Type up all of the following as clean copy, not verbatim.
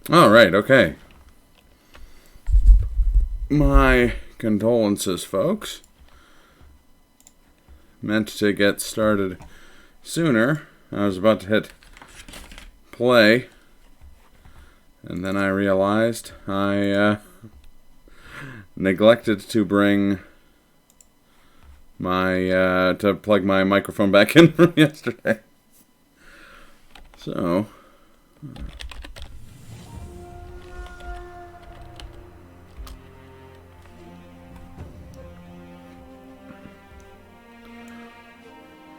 All right, okay. My condolences, folks. Meant to get started sooner. I was about to hit play, and then I realized I neglected to bring my to plug my microphone back in from yesterday. So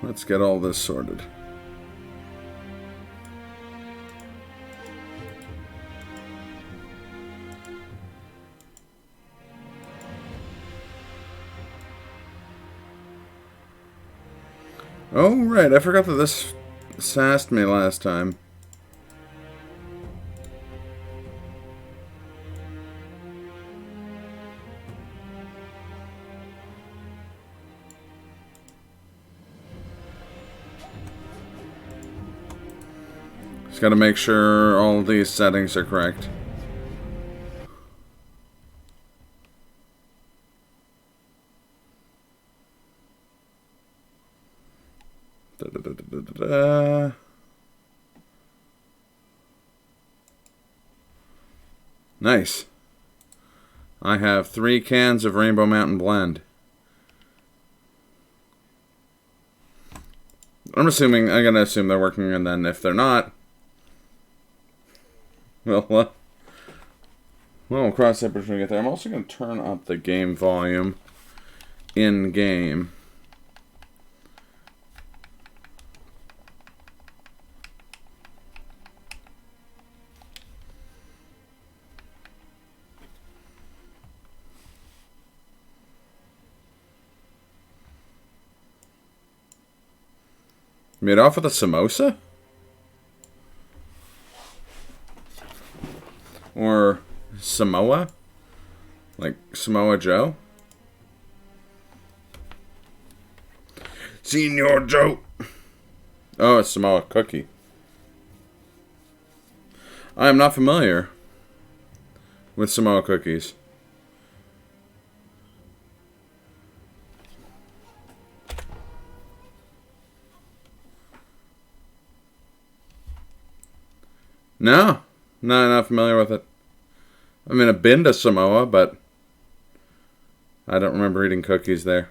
let's get all this sorted. Oh, right, I forgot that this sassed me last time. Just gotta make sure all these settings are correct. Nice. I have 3 cans of Rainbow Mountain Blend. I'm gonna assume they're working, and then if they're not, well, we'll cross that bridge when we get there. I'm also gonna turn up the game volume in game. Made off with a samosa? Or Samoa? Like Samoa Joe? Senor Joe! Oh, it's Samoa Cookie. I am not familiar with Samoa cookies. No, not familiar with it. I mean, I've been to Samoa, but I don't remember eating cookies there.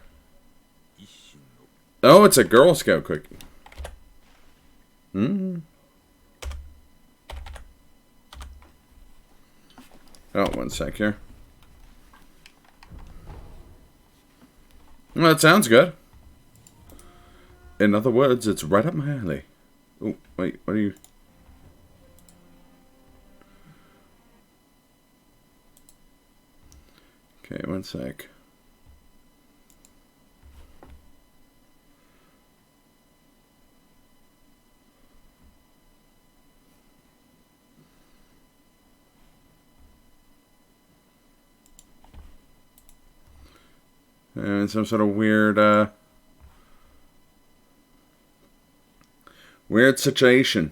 Oh, it's a Girl Scout cookie. Oh, one sec here. Well, that sounds good. In other words, it's right up my alley. Oh, wait, what are you... Okay, one sec. And some sort of weird situation.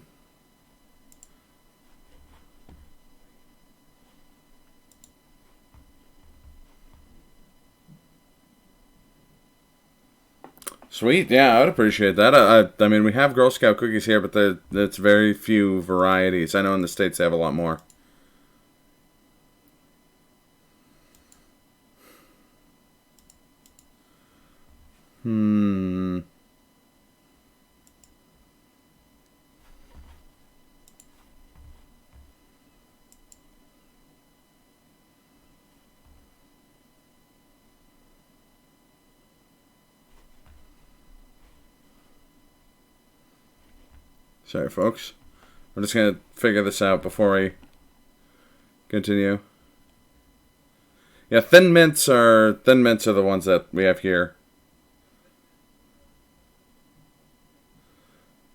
Sweet, yeah, I would appreciate that. I mean, we have Girl Scout cookies here, but it's very few varieties. I know in the States they have a lot more. Sorry, folks. I'm just going to figure this out before we continue. Yeah, thin mints are the ones that we have here.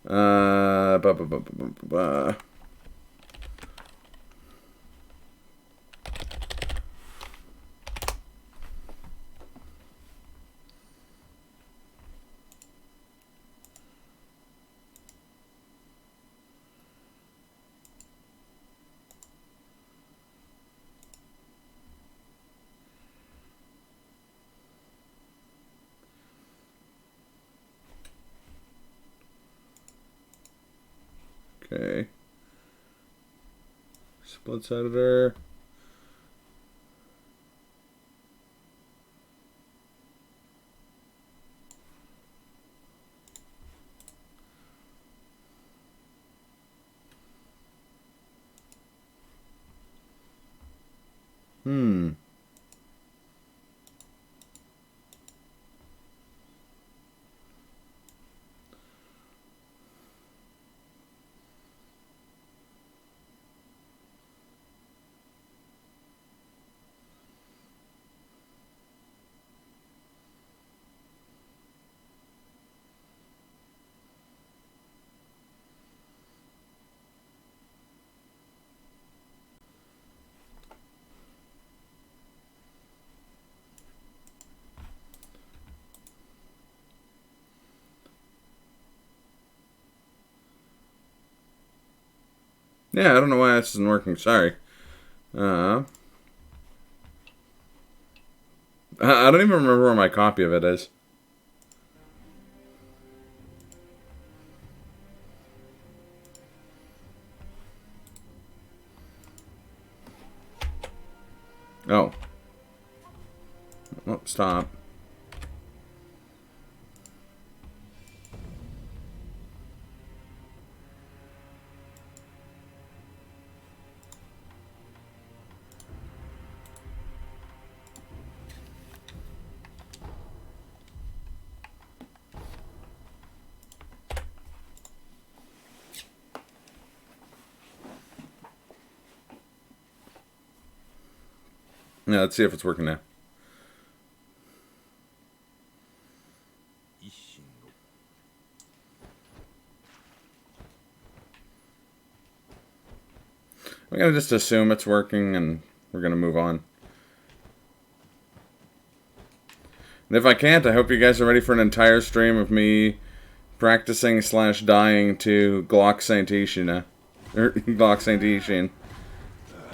Uh, bu- bu- bu- bu- bu- bu- bu- Okay. Splits editor. Yeah, I don't know why this isn't working. Sorry. I don't even remember where my copy of it is. Oh. Oh, stop. Yeah, let's see if it's working now. I'm gonna just assume it's working and we're gonna move on. And if I can't, I hope you guys are ready for an entire stream of me practicing / dying to Glock Saint Ishina. Or Glock Saint Ishin.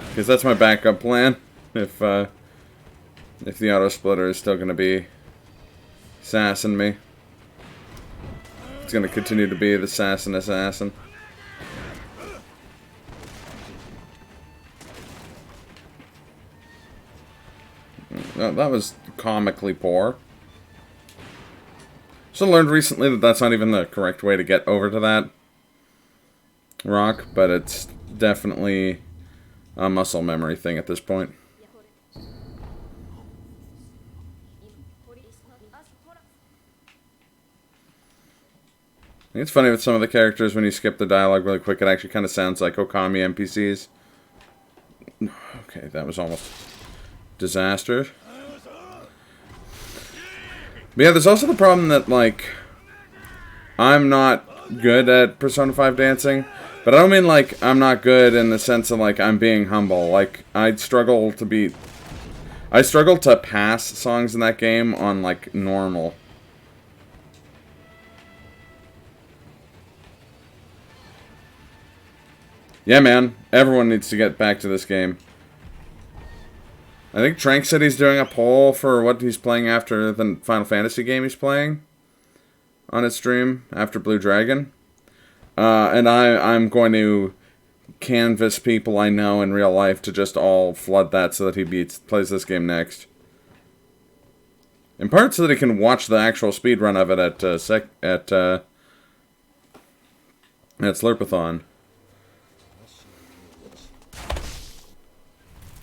Because that's my backup plan. If the auto splitter is still gonna be sassing me. It's gonna continue to be the Sassin Assassin. That was comically poor. So I learned recently that that's not even the correct way to get over to that rock, but it's definitely a muscle memory thing at this point. I think it's funny with some of the characters when you skip the dialogue really quick, it actually kind of sounds like Okami NPCs. Okay, that was almost disaster. But yeah, there's also the problem that, like, I'm not good at Persona 5 dancing. But I don't mean, like, I'm not good in the sense of, like, I'm being humble. Like, I struggle to pass songs in that game on, like, normal. Yeah, man. Everyone needs to get back to this game. I think Trank said he's doing a poll for what he's playing after the Final Fantasy game he's playing on his stream after Blue Dragon. And I'm going to canvass people I know in real life to just all flood that so that he plays this game next. In part so that he can watch the actual speedrun of it at Slurpathon.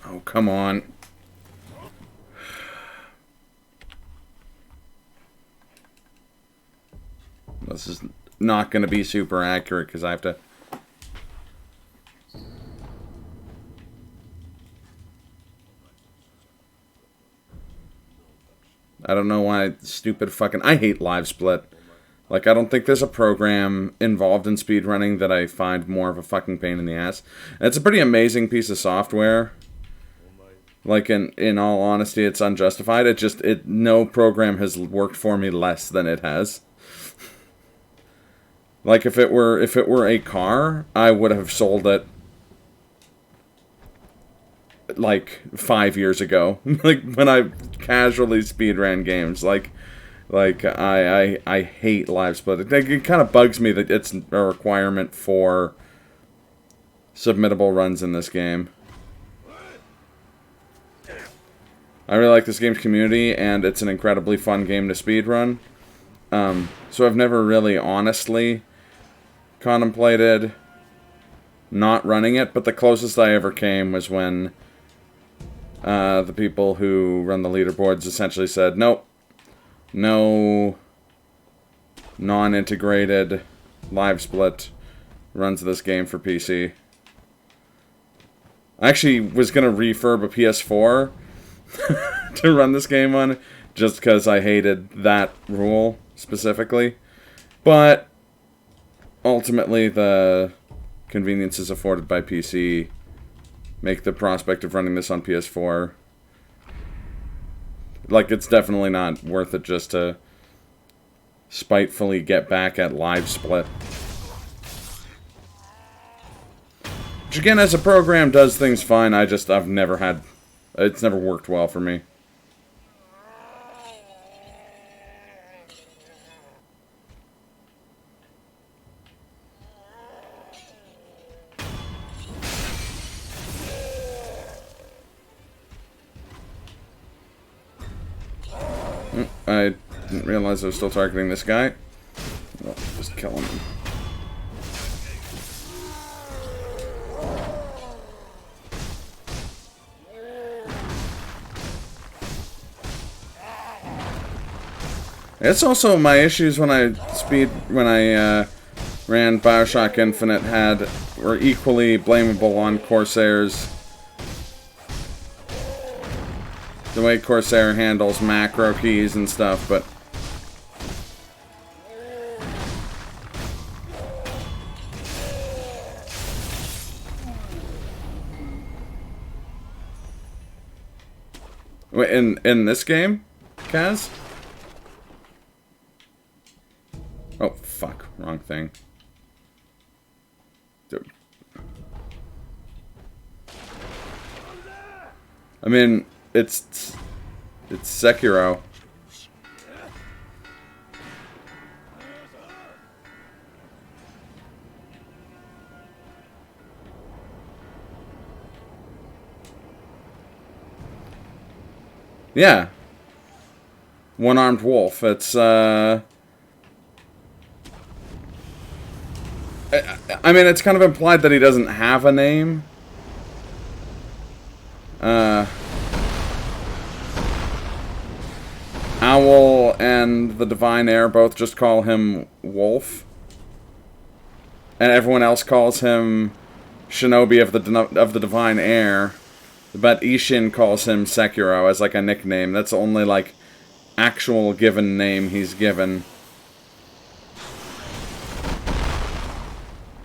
Oh, come on. This is not going to be super accurate because I have to... I don't know why stupid fucking... I hate live split. Like, I don't think there's a program involved in speedrunning that I find more of a fucking pain in the ass. And it's a pretty amazing piece of software. Like, in all honesty, it's unjustified. No program has worked for me less than it has. Like, if it were a car, I would have sold it, like, 5 years ago. Like, when I casually speedran games. Like, I hate live split. It kind of bugs me that it's a requirement for submittable runs in this game. I really like this game's community, and it's an incredibly fun game to speedrun. So I've never really honestly contemplated not running it, but the closest I ever came was when the people who run the leaderboards essentially said, nope, no non-integrated live split runs this game for PC. I actually was going to refurb a PS4 to run this game on, just because I hated that rule specifically. But ultimately, the conveniences afforded by PC make the prospect of running this on PS4, like, it's definitely not worth it just to spitefully get back at live split. Which again, as a program, does things fine. I've never had, it's never worked well for me. I didn't realize I was still targeting this guy. Well, just kill him. It's also my issues when I ran BioShock Infinite were equally blamable on Corsair's. The way Corsair handles macro keys and stuff, but wait, in this game, Kaz? Oh fuck, wrong thing. Dude. I mean, it's Sekiro. Yeah. One-armed wolf. It's I mean, it's kind of implied that he doesn't have a name. Owl and the Divine Heir both just call him Wolf. And everyone else calls him Shinobi of the Divine Heir. But Ishin calls him Sekiro as like a nickname. That's the only like actual given name he's given.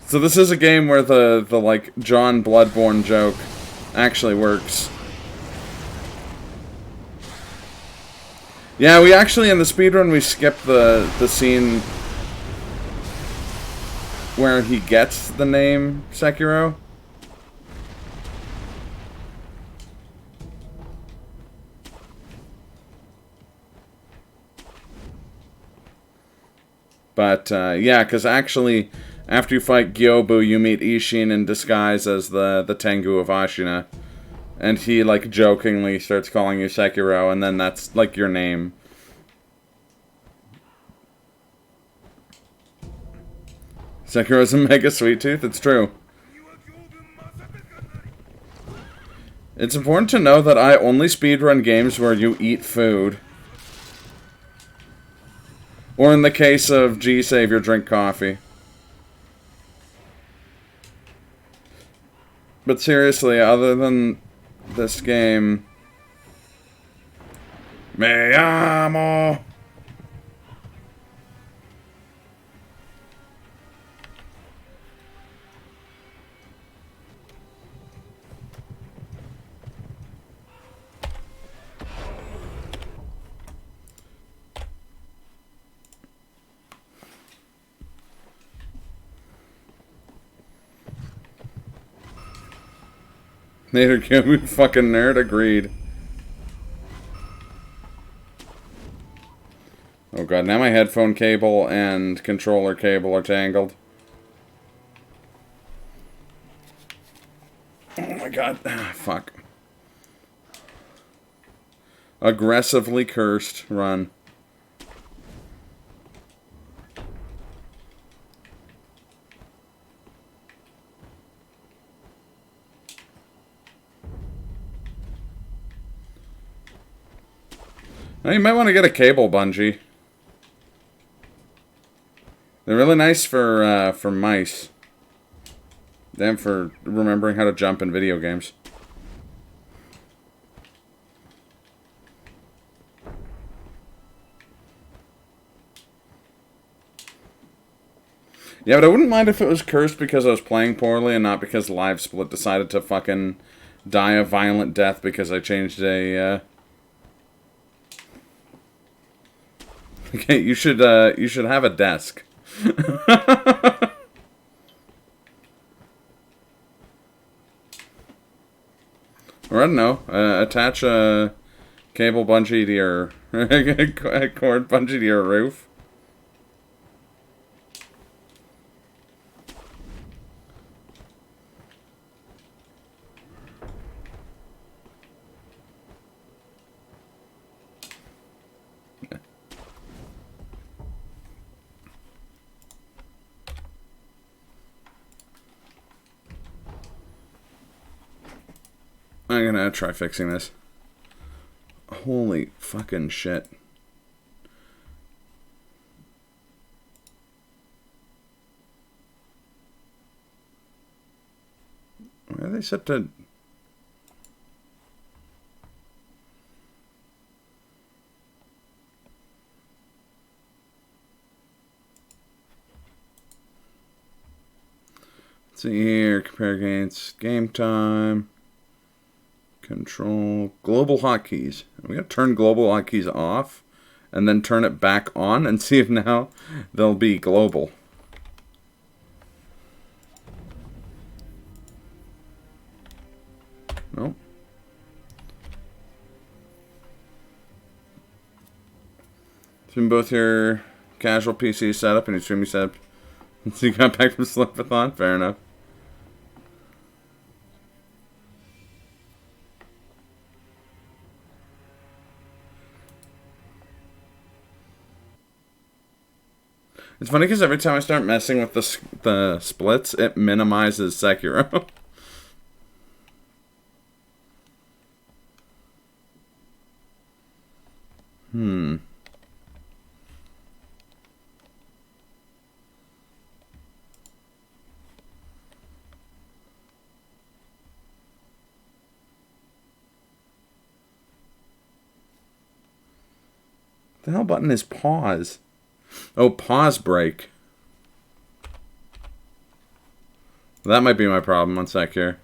So this is a game where the like John Bloodborne joke actually works. Yeah, we actually, in the speedrun, we skipped the scene where he gets the name Sekiro. But, yeah, because actually, after you fight Gyobu, you meet Ishin in disguise as the Tengu of Ashina. And he, like, jokingly starts calling you Sekiro, and then that's, like, your name. Sekiro's a mega sweet tooth, it's true. It's important to know that I only speedrun games where you eat food. Or in the case of G-Savior, drink coffee. But seriously, other than this game, me amo. Nader Gyobu, fucking nerd, agreed. Oh god, now my headphone cable and controller cable are tangled. Oh my god. Fuck. Aggressively cursed. Run. Now you might want to get a cable bungee. They're really nice for mice. Damn for remembering how to jump in video games. Yeah, but I wouldn't mind if it was cursed because I was playing poorly and not because Live Split decided to fucking die a violent death because I changed a, Okay, you should have a desk. Or I don't know, attach a cable bungee to your... a cord bungee to your roof. I'm gonna try fixing this. Holy fucking shit. Why are they set to... Let's see here, compare against game time. Control global hotkeys. We gotta turn global hotkeys off and then turn it back on and see if now they'll be global. Nope. Between both your casual PC setup and your streaming setup, so you got back from Slipathon? Fair enough. It's funny because every time I start messing with the splits, it minimizes Sekiro. The hell button is pause? Oh, pause break. That might be my problem. One sec here.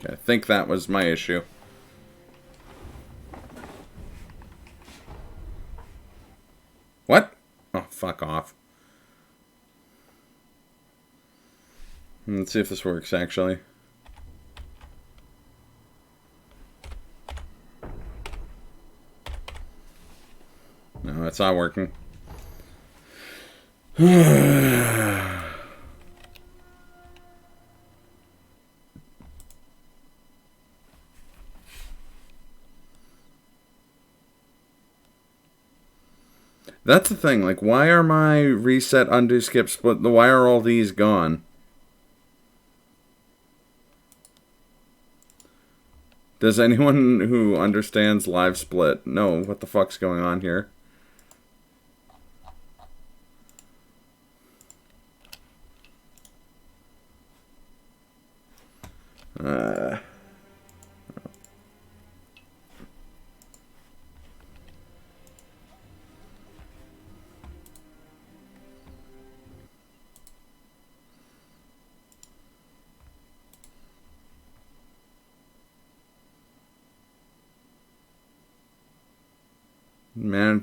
Okay, I think that was my issue. What? Oh, fuck off. Let's see if this works, actually. No, it's not working. That's the thing, like, why are my reset, undo, skip, split, why are all these gone? Does anyone who understands live split know what the fuck's going on here?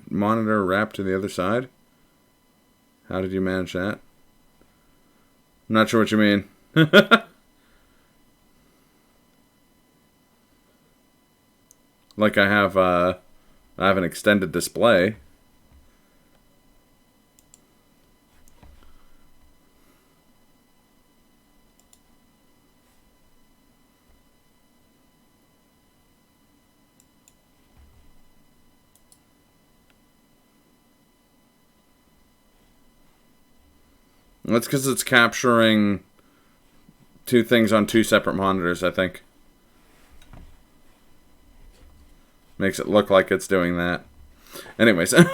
Monitor wrap to the other side? How did you manage that? I'm not sure what you mean. Like I have an extended display. That's because it's capturing two things on two separate monitors, I think. Makes it look like it's doing that. Anyways. Man,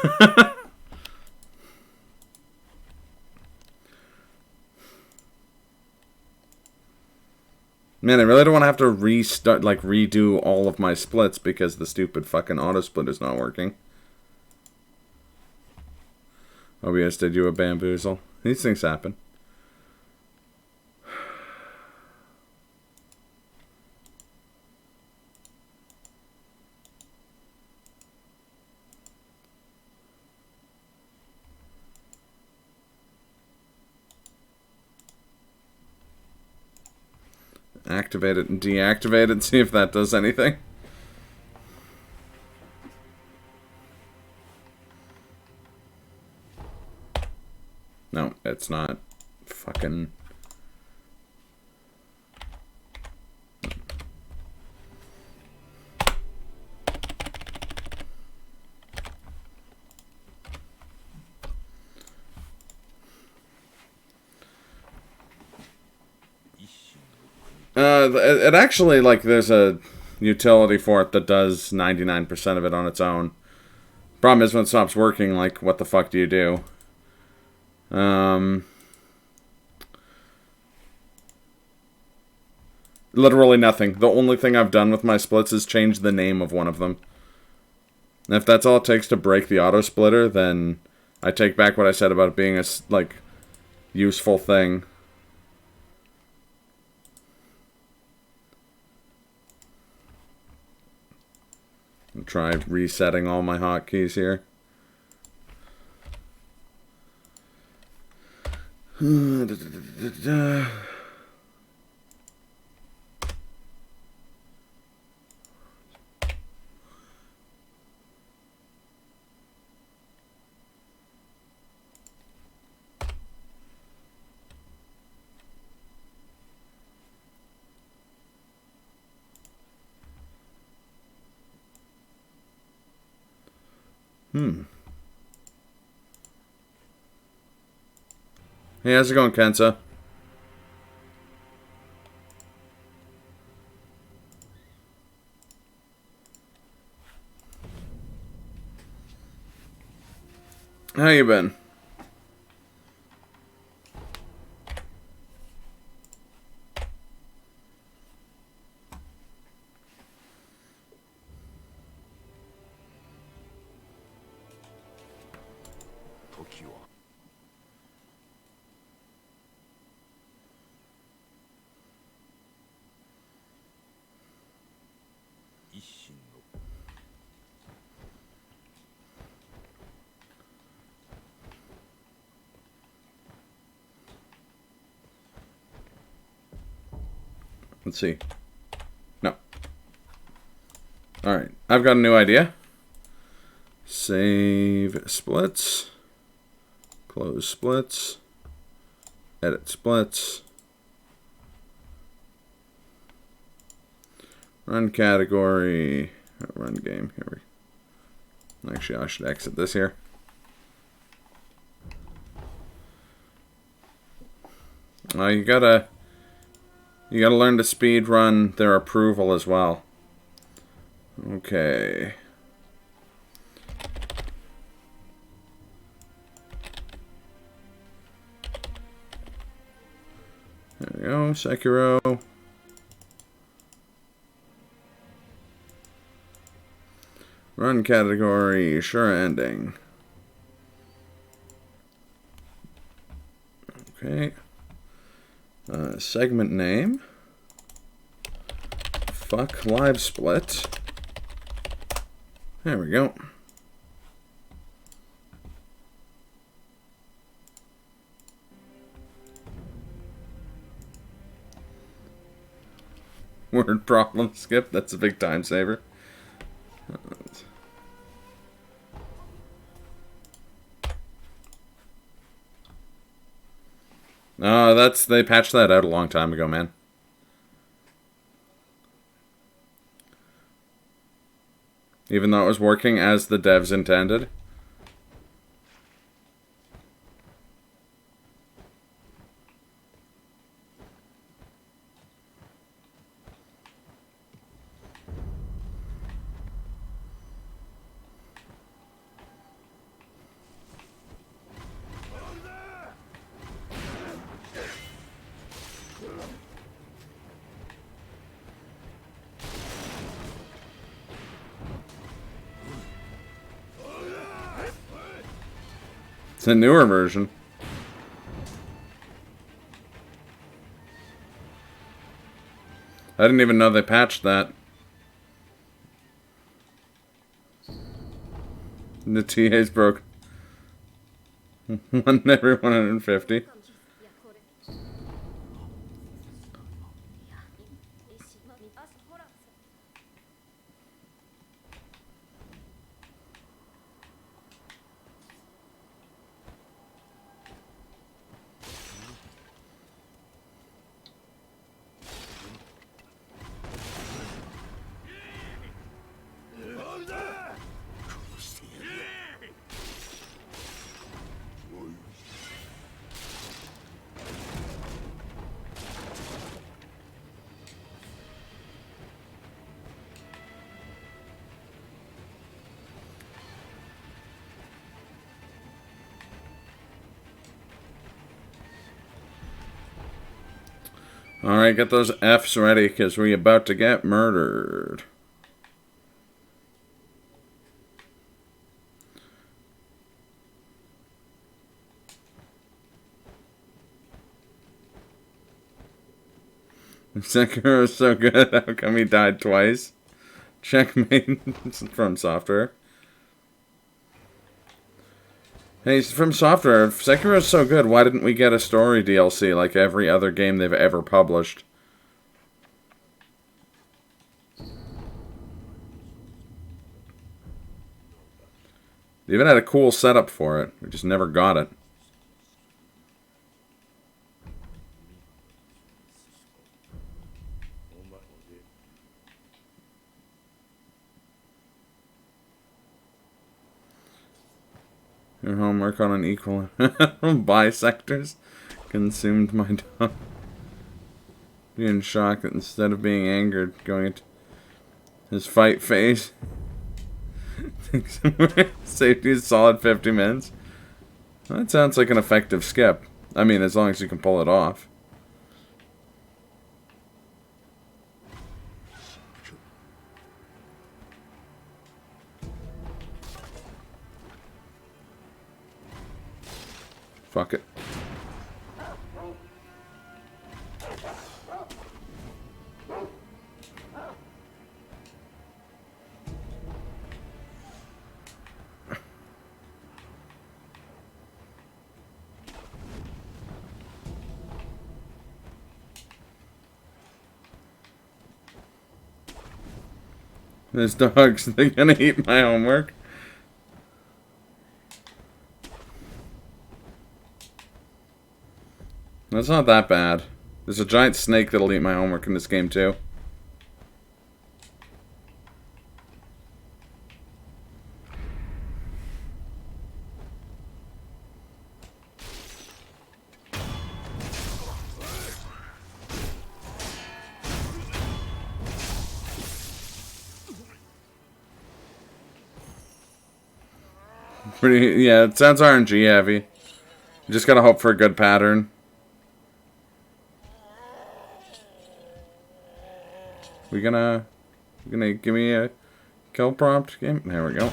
I really don't want to have to restart, like, redo all of my splits because the stupid fucking auto split is not working. OBS did you a bamboozle. These things happen. Activate it and deactivate it, see if that does anything. No, it's not. Fucking... It actually, like, there's a utility for it that does 99% of it on its own. Problem is when it stops working, like, what the fuck do you do? Literally nothing. The only thing I've done with my splits is change the name of one of them. And if that's all it takes to break the auto splitter, then I take back what I said about it being a, like, useful thing. Try resetting all my hotkeys here. Hey, how's it going, Kensa? How you been? Let's see. No. Alright, I've got a new idea. Save splits. Close splits. Edit splits. Run category. Run game. Here we. Actually, I should exit this here. You gotta learn to speed run their approval as well. Okay. There we go, Sekiro. Run category, sure ending. Okay. Segment name. Fuck live split. There we go. Word problem skip. That's a big time saver. They patched that out a long time ago, man. Even though it was working as the devs intended. It's a newer version. I didn't even know they patched that. The TA's broke. 1 every 150. Alright, get those Fs ready, because we're about to get murdered. Sekiro is so good, how come he died twice? Checkmate from Software. Hey, From Software, if Sekiro is so good, why didn't we get a story DLC like every other game they've ever published? They even had a cool setup for it. We just never got it. Your homework on unequal bisectors consumed my dog. Being shocked that instead of being angered, going into his fight phase. Safety is solid 50 minutes. That sounds like an effective skip. I mean, as long as you can pull it off. Fuck it. These dogs, they're gonna eat my homework. That's not that bad. There's a giant snake that'll eat my homework in this game too. Pretty, yeah, it sounds RNG heavy. You just gotta hope for a good pattern. You gonna give me a kill prompt game? There we go.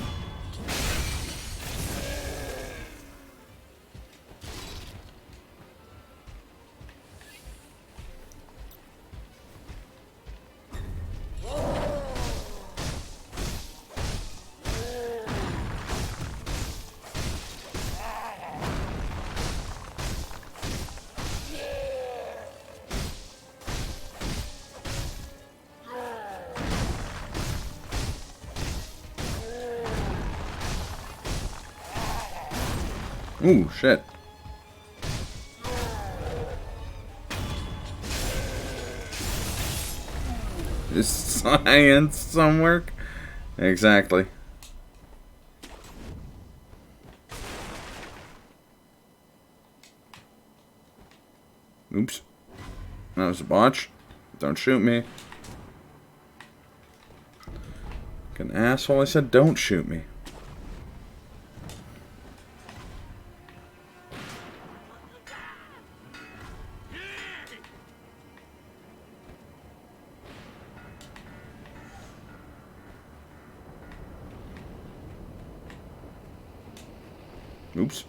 Ooh, shit. Is science some work? Exactly. Oops. That was a botch. Don't shoot me. Like an asshole, I said don't shoot me. Oops.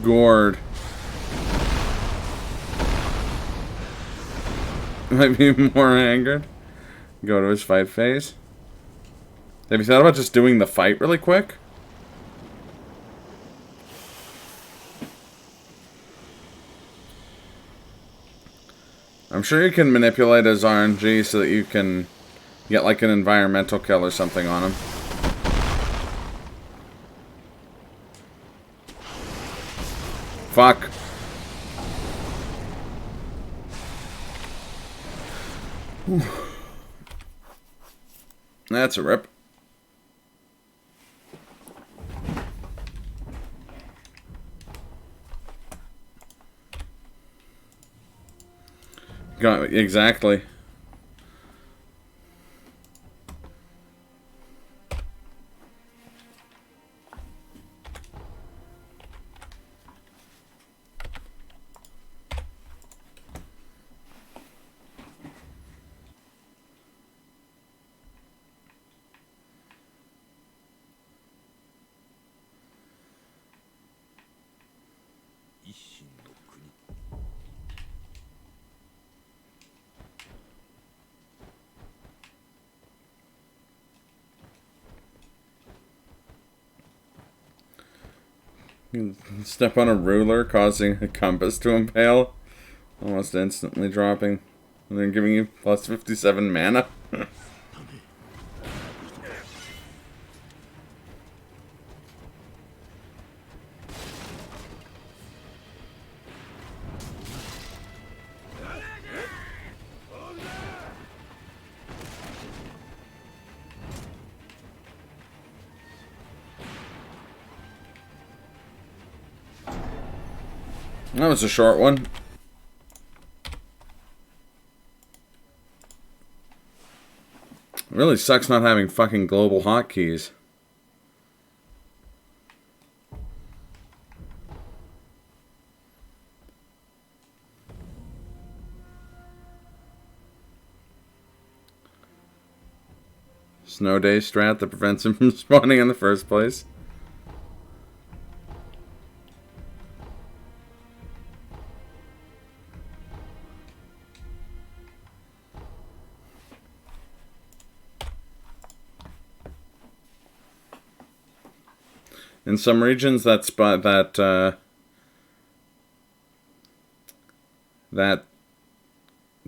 Gourd. Might be more angered. Go to his fight phase. Have you thought about just doing the fight really quick? I'm sure you can manipulate his RNG so that you can get like an environmental kill or something on him. Fuck. Whew. That's a rip. Got exactly. You step on a ruler, causing a compass to impale, almost instantly dropping, and then giving you plus 57 mana. That was a short one. Really sucks not having fucking global hotkeys. Snow day strat that prevents him from spawning in the first place. In some regions, that the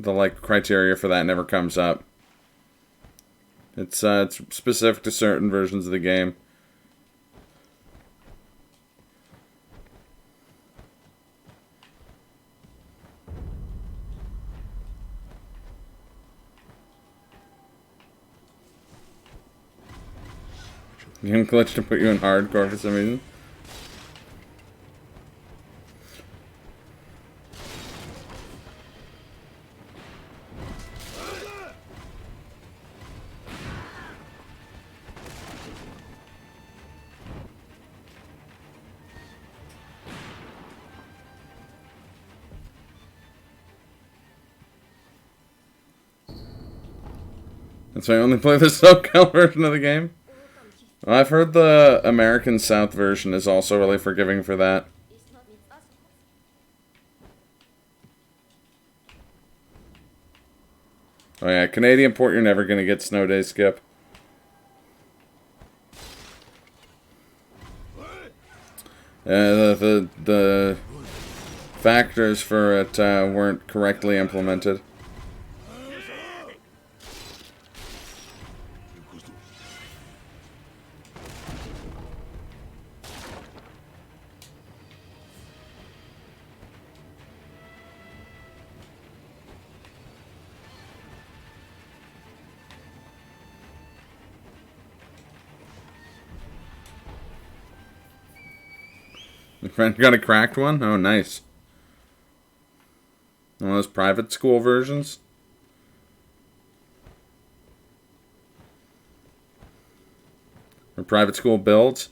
like criteria for that never comes up. It's specific to certain versions of the game. Game glitch to put you in hardcore for some reason. That's why I only play the SoCal version of the game. Well, I've heard the American South version is also really forgiving for that. Oh yeah, Canadian port, you're never gonna get Snow Day Skip. The factors for it weren't correctly implemented. Your friend got a cracked one? Oh, nice. One of those private school versions? Or private school builds?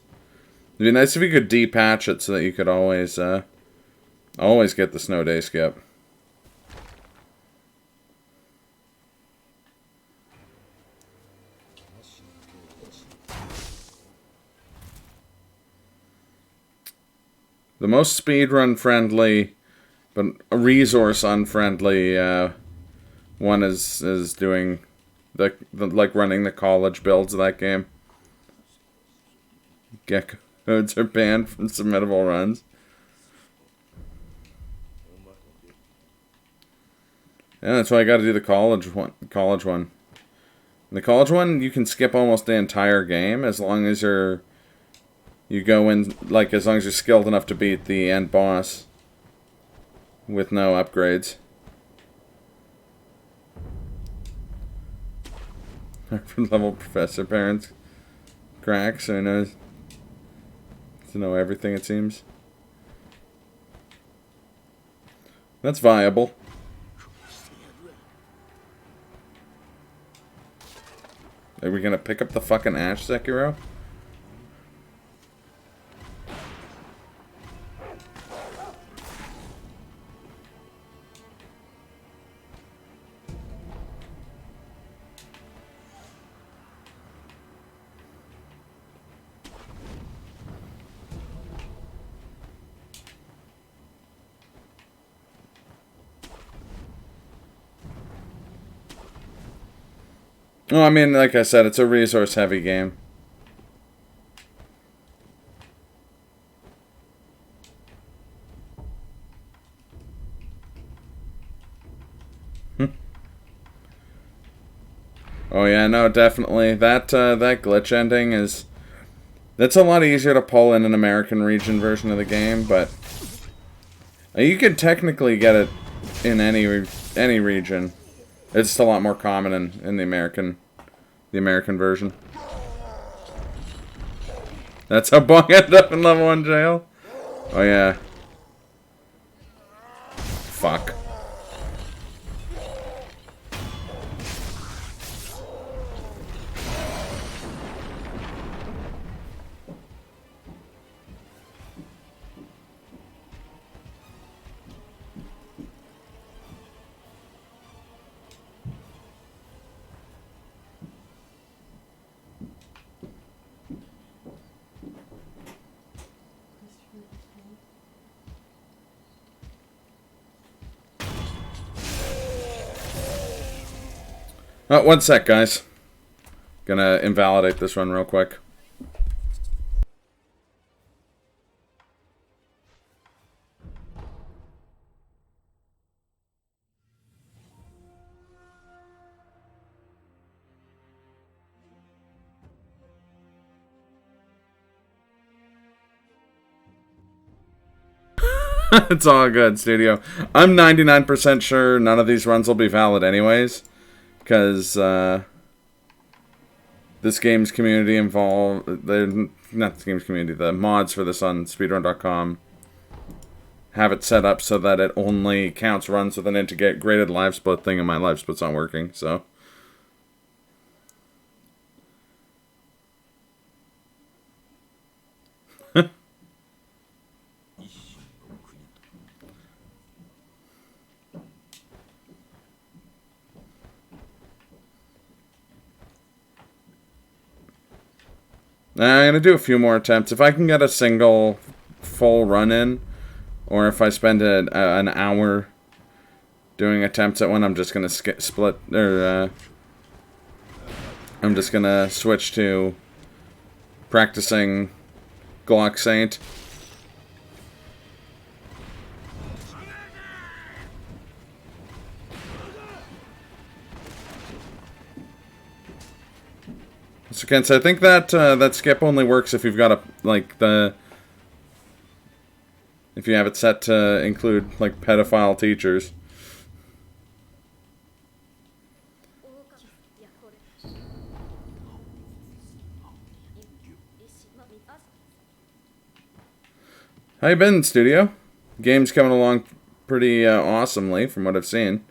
It'd be nice if you could de-patch it so that you could always get the snow day skip. The most speedrun friendly, but resource unfriendly one is doing the like running the college builds of that game. Gecko codes are banned from submittable runs. Yeah, that's why I got to do the college one. The college one, you can skip almost the entire game as long as you go in, like, as long as you're skilled enough to beat the end boss with no upgrades. Harvard level professor parents cracks, so he knows to know everything, it seems. That's viable. Are we gonna pick up the fucking Ash, Sekiro? Well, I mean, like I said, it's a resource-heavy game. Oh yeah, no, definitely. That glitch ending is... That's a lot easier to pull in an American region version of the game, but... You could technically get it in any region. It's just a lot more common in the American version. That's how Bong ended up in level 1 jail? Oh yeah. Fuck. Oh, one sec, guys. Gonna invalidate this run real quick. It's all good, studio. I'm 99% sure none of these runs will be valid anyways. Because this game's community involved... Not the game's community, the mods for this on Speedrun.com have it set up so that it only counts runs with an integrated live split thing, and my live split's not working, so... I'm gonna do a few more attempts. If I can get a single full run in, or if I spend an hour doing attempts at one, I'm just gonna I'm just gonna switch to practicing Glock Saint. So, Kent, I think that that skip only works if you've got a if you have it set to include like pedophile teachers. How you been, studio? Game's coming along pretty awesomely from what I've seen.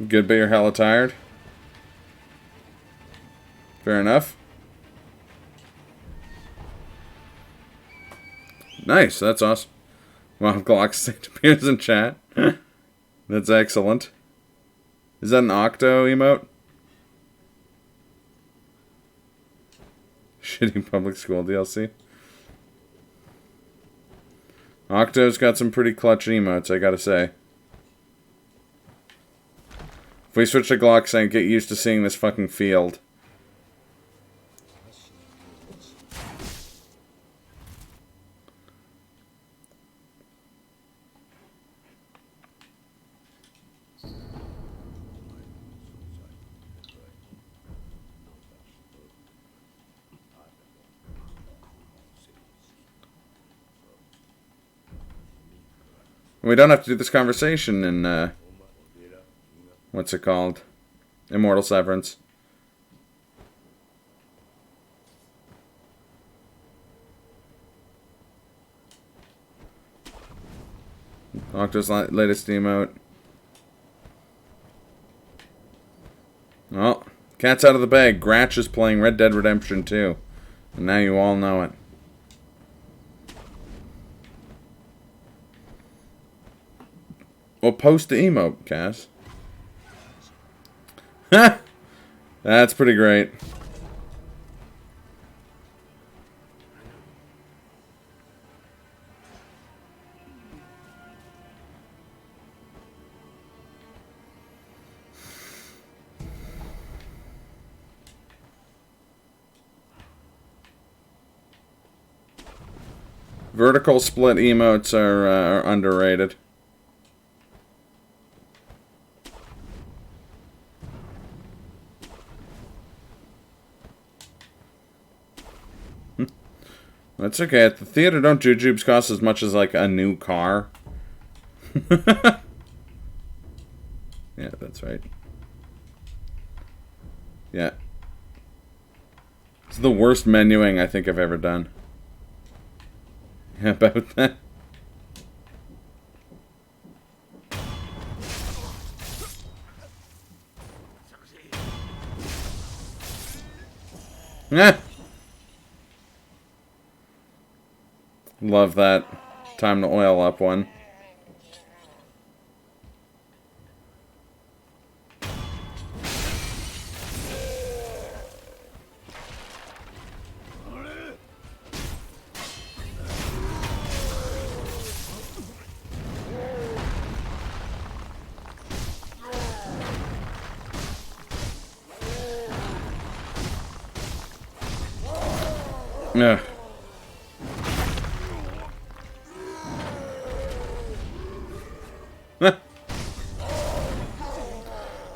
Good, but you're hella tired. Fair enough. Nice, that's awesome. Wow, Glock appears in chat. That's excellent. Is that an Octo emote? Shitty public school DLC. Octo's got some pretty clutch emotes, I gotta say. If we switch to Glock, saying get used to seeing this fucking field. We don't have to do this conversation in, what's it called? Immortal Severance. Octo's latest emote. Well, cat's out of the bag. Gratch is playing Red Dead Redemption 2. And now you all know it. Well, post the emote, Cass. Ha! That's pretty great. Vertical split emotes are underrated. That's okay. At the theater, don't jujubes cost as much as, like, a new car? Yeah, that's right. Yeah. It's the worst menuing I think I've ever done. Yeah, about that. Yeah. Love that. Time to oil up one. Ugh.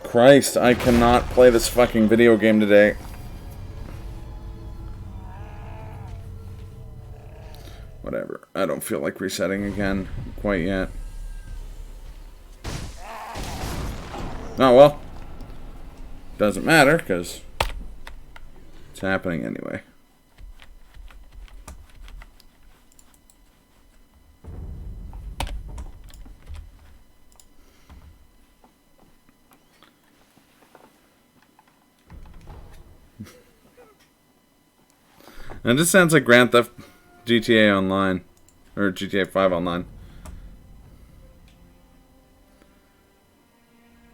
Christ, I cannot play this fucking video game today. Whatever. I don't feel like resetting again quite yet. Oh, well. Doesn't matter, because it's happening anyway. And this sounds like Grand Theft GTA Online. Or GTA 5 Online.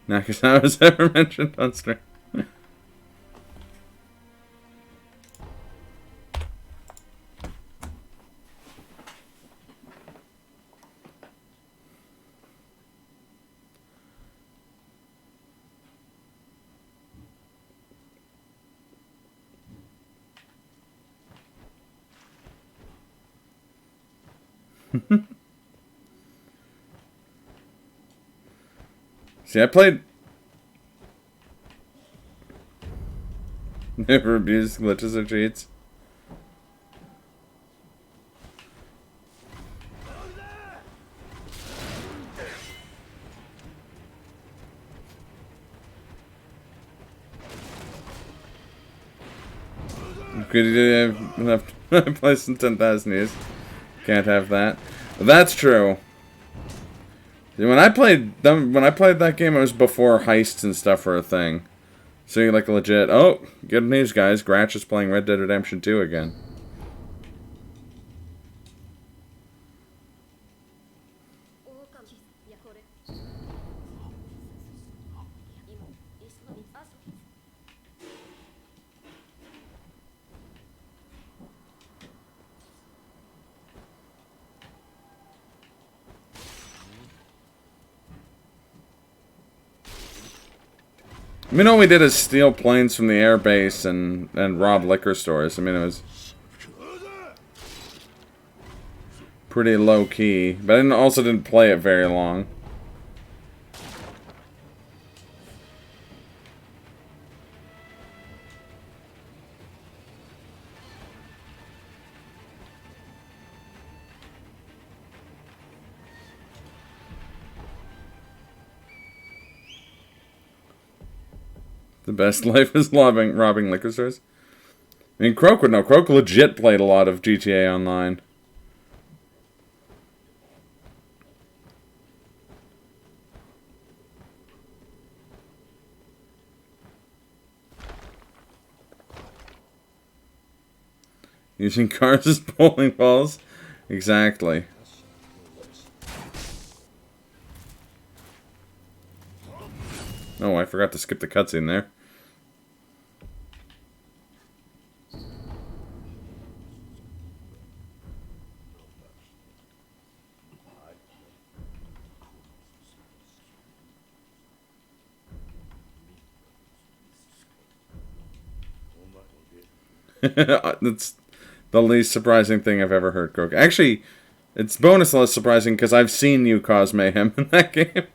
Nakazawa was ever mentioned on stream. See, I played... Never abused glitches or cheats. Could you have enough place in 10,000 years? Can't have that. That's true. When I played that game, it was before heists and stuff were a thing. So you're like legit. Oh, good news, guys! Gratch is playing Red Dead Redemption 2 again. I mean, all we did is steal planes from the air base and rob liquor stores. I mean, it was pretty low key, but I also didn't play it very long. The best life is robbing liquor stores. I mean, Croak would know. Croak legit played a lot of GTA Online. Using cars as bowling balls? Exactly. Oh, I forgot to skip the cutscene there. That's the least surprising thing I've ever heard, Croak. Actually, it's bonus less surprising because I've seen you cause mayhem in that game.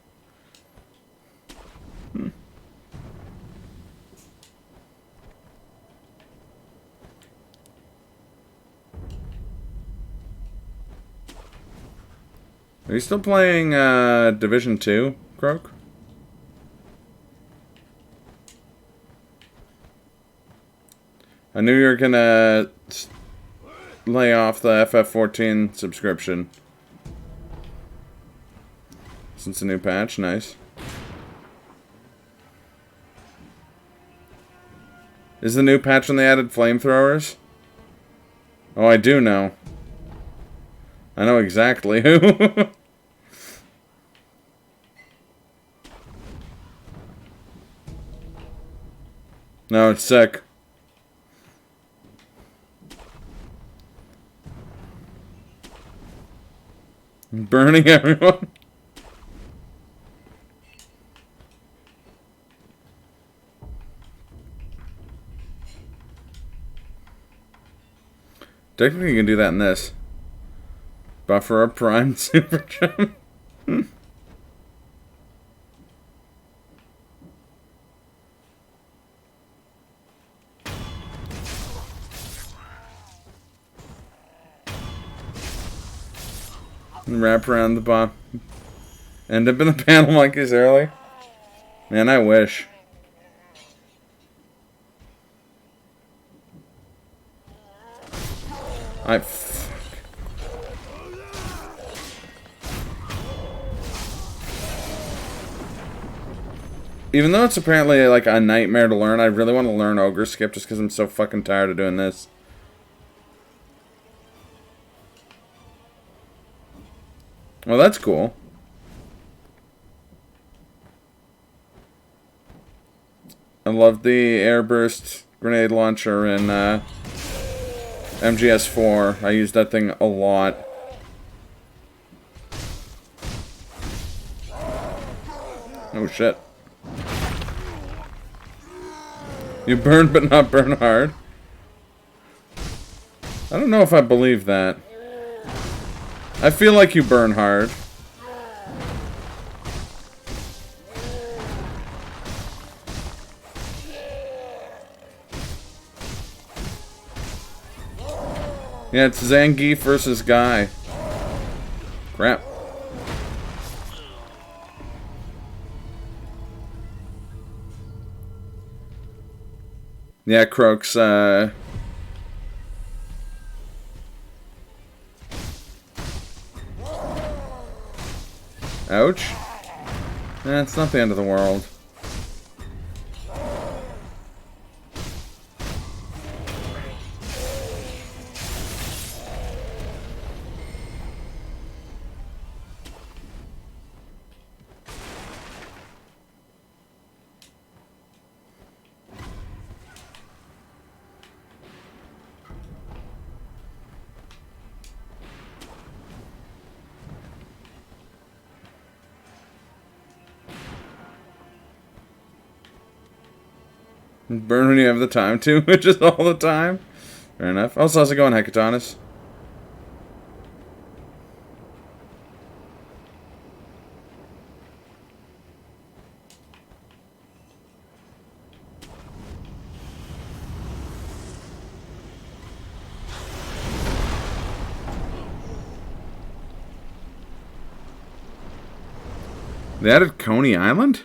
Are you still playing Division 2, Croak? I knew you were gonna lay off the FF14 subscription. Since the new patch, nice. Is the new patch when they added flamethrowers? Oh, I do know. I know exactly who. No, it's sick. Burning everyone. Technically, you can do that in this. Buffer up prime super jump. Wrap around the bomb. End up in the panel monkeys early. Man, I wish. Even though it's apparently like a nightmare to learn, I really want to learn Ogre Skip just because I'm so fucking tired of doing this. Well, that's cool. I love the airburst grenade launcher in MGS4. I use that thing a lot. Oh shit. You burn but not burn hard. I don't know if I believe that. I feel like you burn hard. Yeah, it's Zangief versus Guy. Crap. Yeah, Croaks, ouch. It's not the end of the world. Burn when you have the time to, which is all the time. Fair enough. Also, how's it going, Hecatonis? They added Coney Island?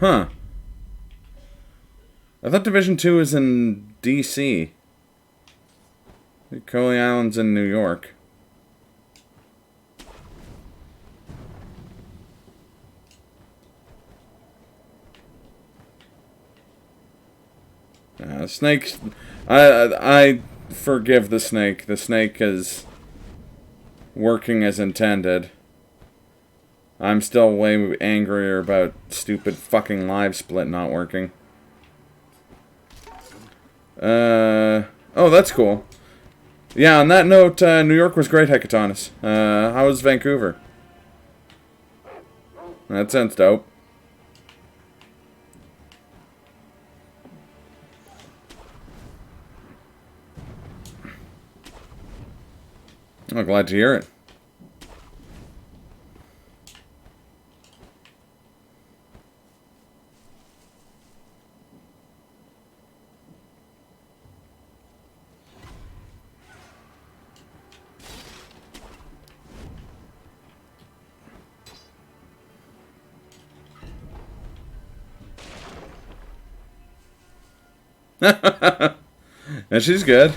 Huh. I thought Division 2 is in DC. Coney Island's in New York. Snakes. I forgive the snake. The snake is working as intended. I'm still way angrier about stupid fucking live split not working. Oh, that's cool. Yeah, on that note, New York was great, Hecatonis. How was Vancouver? That sounds dope. I'm glad to hear it. And she's good.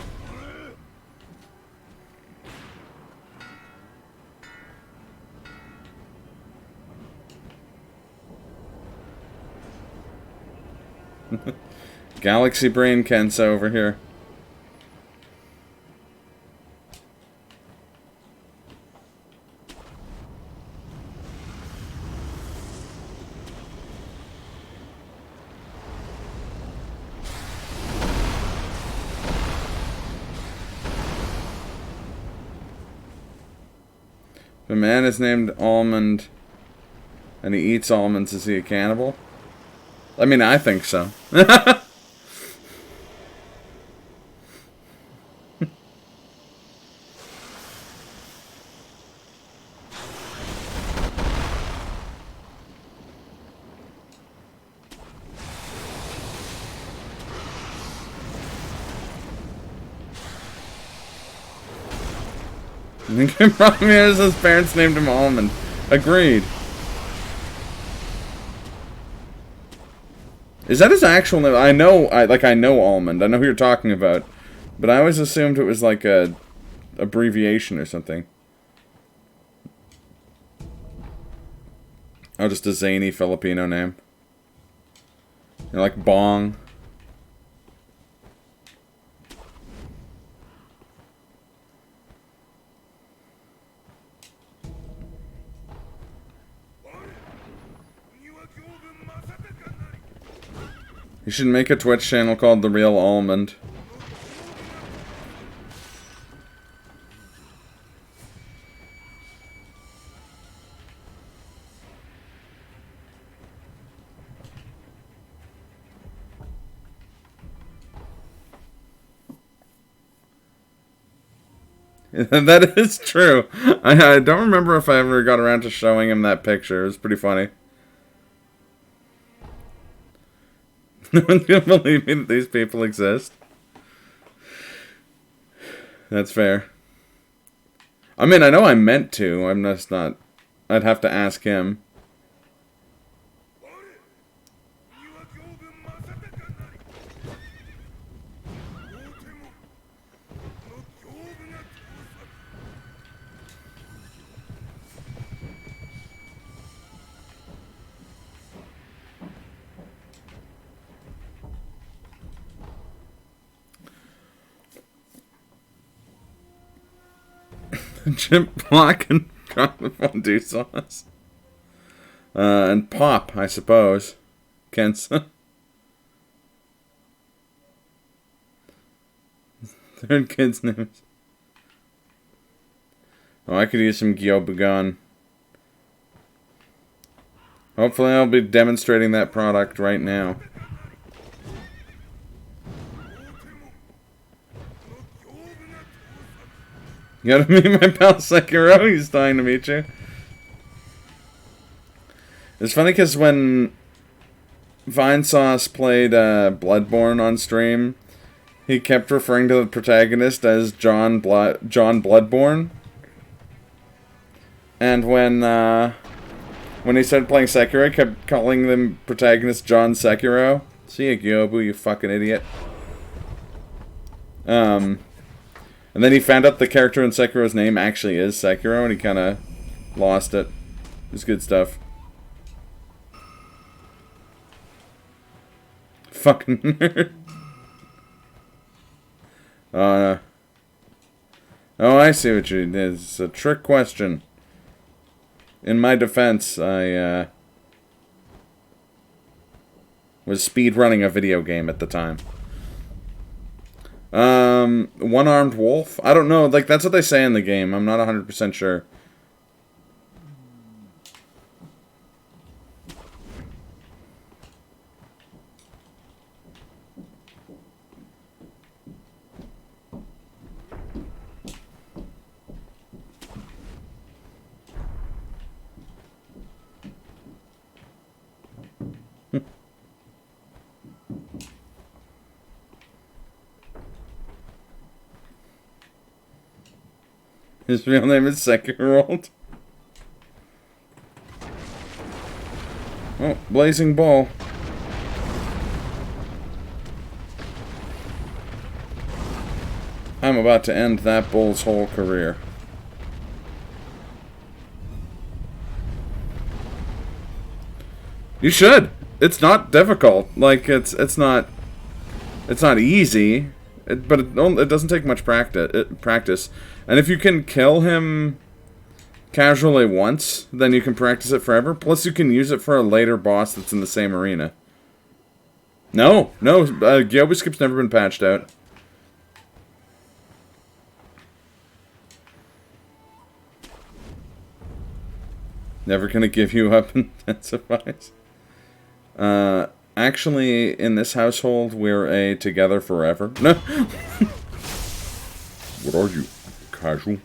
Galaxy Brain Kensa over here. If a man is named Almond and he eats almonds, is he a cannibal? I mean, I think so. The problem is his parents named him Almond. Agreed. Is that his actual name? I know Almond. I know who you're talking about. But I always assumed it was like a abbreviation or something. Oh, just a zany Filipino name. You're like Bong. You should make a Twitch channel called The Real Almond. That is true. I don't remember if I ever got around to showing him that picture. It was pretty funny. No one's gonna believe me that these people exist. That's fair. I mean, I know I meant to. I'm just not... I'd have to ask him. Chip block and chocolate fondue sauce. And pop, I suppose. Kensa. Third kid's names. Oh, I could use some Gyobugan. Hopefully I'll be demonstrating that product right now. You gotta meet my pal Sekiro, he's dying to meet you. It's funny because when Vinesauce played Bloodborne on stream, he kept referring to the protagonist as John Bloodborne. And when he started playing Sekiro, he kept calling the protagonist John Sekiro. See ya, Gyobu, you fucking idiot. And then he found out the character in Sekiro's name actually is Sekiro, and he kind of lost it. It was good stuff. Fucking nerd. Oh, I see what you did. It's a trick question. In my defense, I was speedrunning a video game at the time. One-armed wolf? I don't know, like, that's what they say in the game. I'm not 100% sure. His real name is Sekiro. Oh, blazing ball. I'm about to end that bull's whole career. You should. It's not difficult. Like, it's not easy. But it doesn't take much practice. And if you can kill him casually once, then you can practice it forever. Plus, you can use it for a later boss that's in the same arena. No, Gyobu Skip's never been patched out. Never gonna give you up intensifies. Actually, in this household, we're a together forever. No. What are you, casual?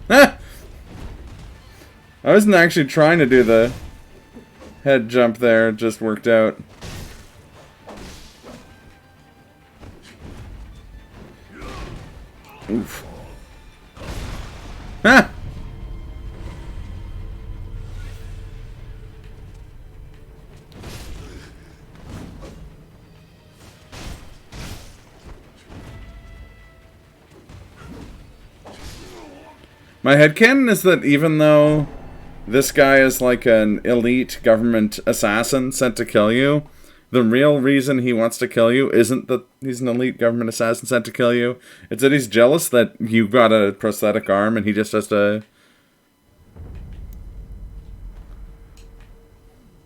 Ah! I wasn't actually trying to do the head jump there, it just worked out. Oof. Ah! My headcanon is that even though this guy is like an elite government assassin sent to kill you, the real reason he wants to kill you isn't that he's an elite government assassin sent to kill you. It's that he's jealous that you got a prosthetic arm and he just has to...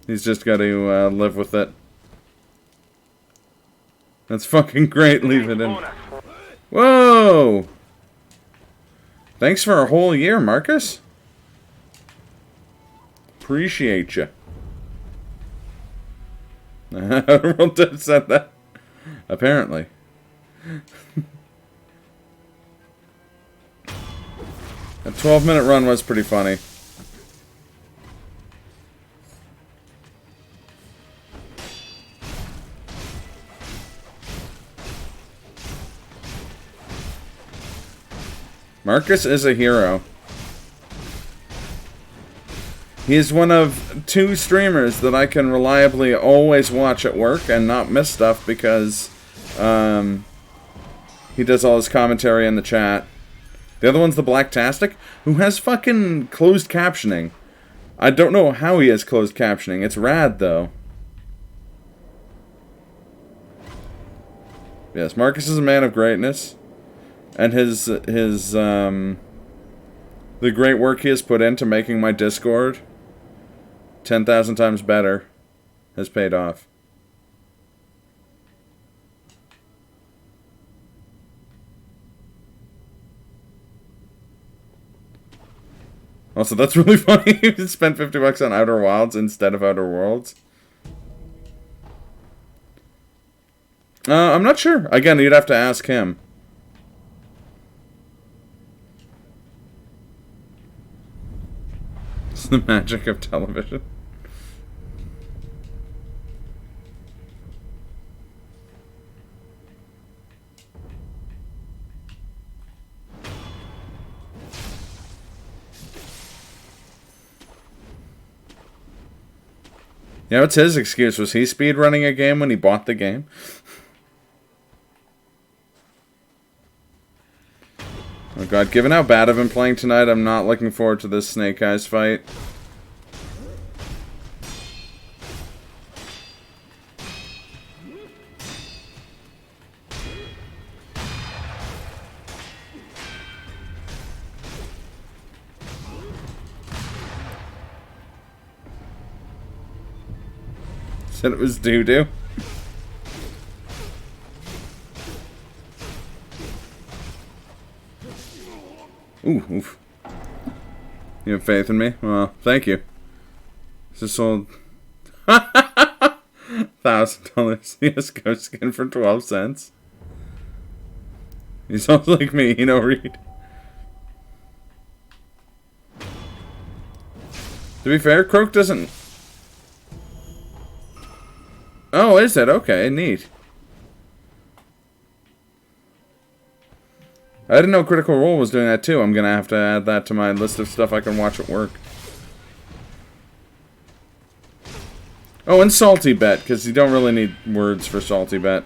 He's just got to live with it. That's fucking great, leave it in. Whoa! Thanks for a whole year, Marcus. Appreciate you. Outerworld Dev said that. Apparently. A 12-minute run was pretty funny. Marcus is a hero. He is one of 2 streamers that I can reliably always watch at work and not miss stuff because he does all his commentary in the chat. The other one's the Blacktastic, who has fucking closed captioning. I don't know how he has closed captioning. It's rad, though. Yes, Marcus is a man of greatness. And the great work he has put into making my Discord 10,000 times better has paid off. Also, that's really funny. You spent $50 on Outer Wilds instead of Outer Worlds. I'm not sure. Again, you'd have to ask him. It's the magic of television. Yeah, what's his excuse? Was he speedrunning a game when he bought the game? Oh god, given how bad I've been playing tonight, I'm not looking forward to this Snake Eyes fight. Said it was doo-doo. Ooh, oof. You have faith in me? Well, thank you. Just sold $1,000 CSGO skin for 12 cents. He sounds like me, you know, Reed. To be fair, Croak doesn't... Oh, is it? Okay, neat. I didn't know Critical Role was doing that too. I'm gonna have to add that to my list of stuff I can watch at work. Oh, and Salty Bet, because you don't really need words for Salty Bet.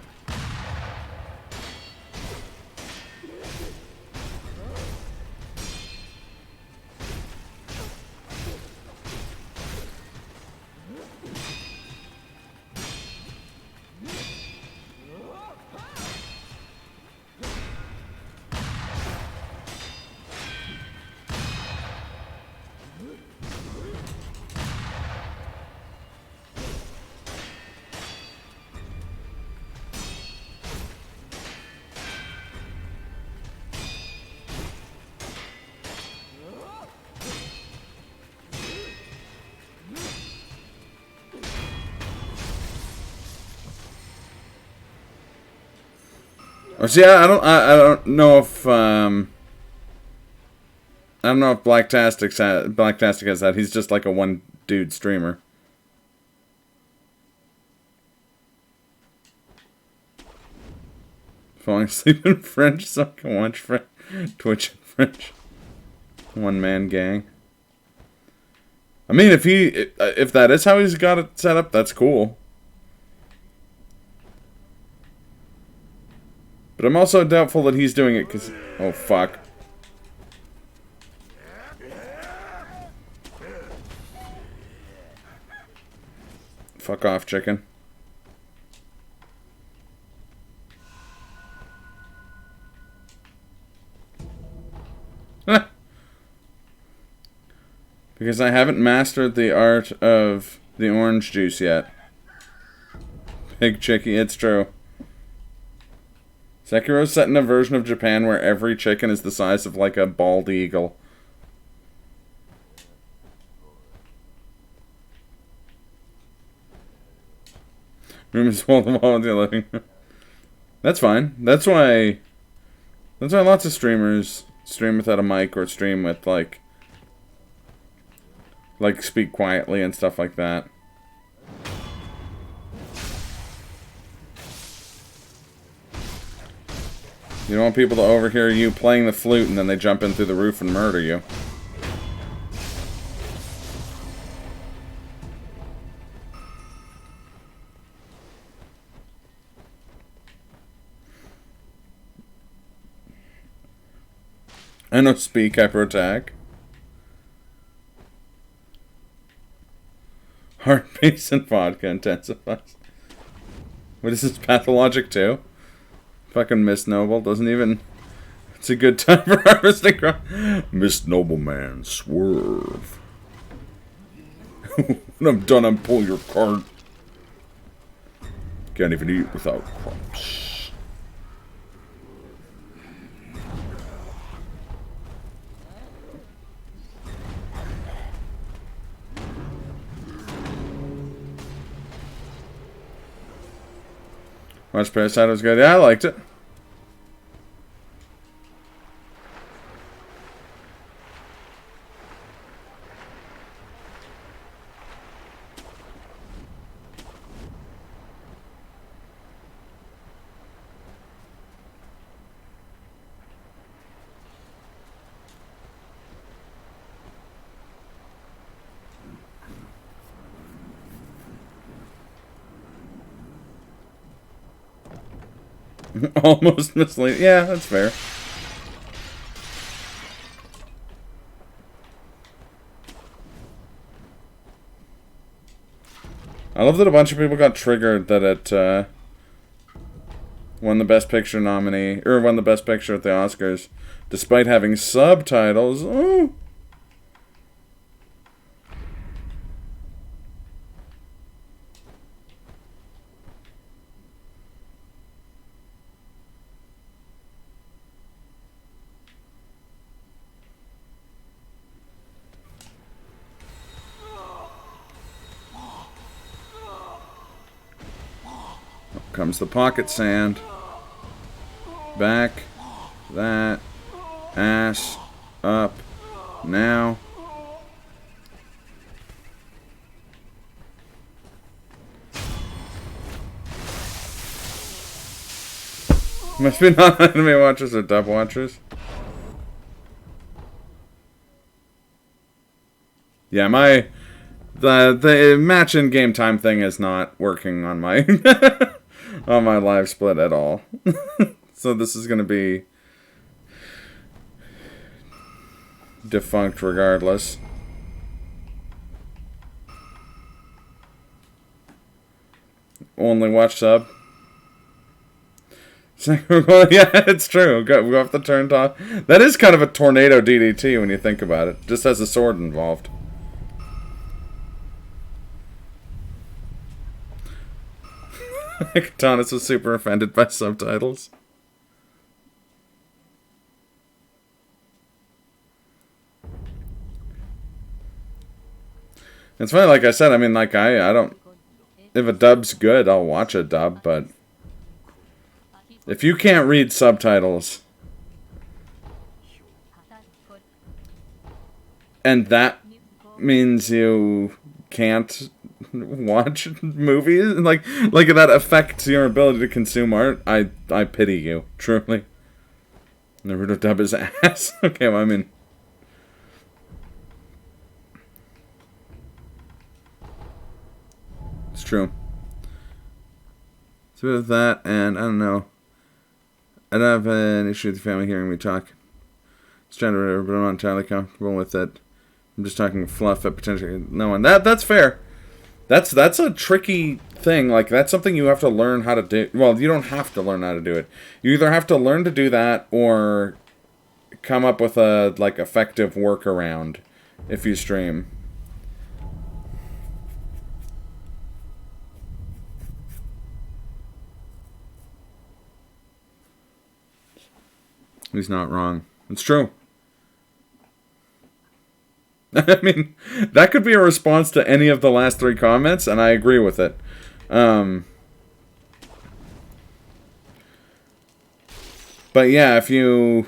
Or see, I don't know if I don't know if Blacktastic has that. He's just like a one dude streamer. Falling asleep in French so I can watch Twitch in French. One man gang. I mean, if that is how he's got it set up, that's cool. But I'm also doubtful that he's doing it because... Oh, fuck. Fuck off, chicken. Because I haven't mastered the art of the orange juice yet. Big Chicky, it's true. Sekiro's set in a version of Japan where every chicken is the size of like a bald eagle. Room is wall to wall with your living room. That's fine. That's why lots of streamers stream without a mic or stream with like speak quietly and stuff like that. You don't want people to overhear you playing the flute and then they jump in through the roof and murder you. I know speak, hyper attack. Heart pace and vodka intensifies. What is this, pathologic too? Fucking Miss Noble doesn't even... It's a good time for harvesting crop. Miss Nobleman, swerve. When I'm done, I'm pulling your cart. Can't even eat without crops. Watch Parasite was good. Yeah, I liked it. Almost misleading. Yeah, that's fair. I love that a bunch of people got triggered that it won the Best Picture nominee, or won the Best Picture at the Oscars, despite having subtitles. Oh. Comes the pocket sand. Back. That. Ass. Up. Now. Must be not anime watchers or dub watchers. Yeah, the match in game time thing is not working on my on my live split at all. So this is gonna be defunct regardless. Only watch sub. Yeah, it's true. Go off the turn top. That is kind of a tornado DDT when you think about it. Just has a sword involved. Katanas was super offended by subtitles. It's funny, like I said, I mean, like, I don't... If a dub's good, I'll watch a dub, but... If you can't read subtitles... And that means you can't watch movies, like that affects your ability to consume art, I pity you, truly. Naruto dub is ass. Okay, well, I mean... It's true. So with that, and I don't know. I don't have an issue with the family hearing me talk. It's gender, but I'm not entirely comfortable with it. I'm just talking fluff at potentially no one. That's fair. That's a tricky thing. Like, that's something you have to learn how to do. Well, you don't have to learn how to do it. You either have to learn to do that or come up with a, like, effective workaround if you stream. He's not wrong. It's true. I mean, that could be a response to any of the last 3 comments, and I agree with it. But yeah, if you...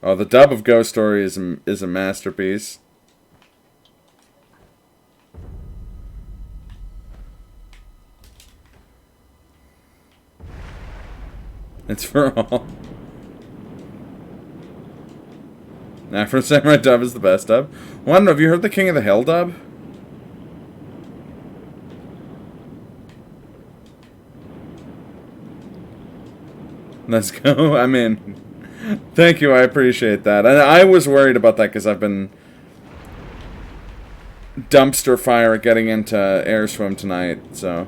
Oh, the dub of Ghost Story is a masterpiece. It's for all. Afro Samurai dub is the best dub. Well, I don't know, have you heard the King of the Hill dub? Let's go. I'm in. Thank you, I appreciate that. And I was worried about that because I've been dumpster fire getting into Air Swim tonight, so...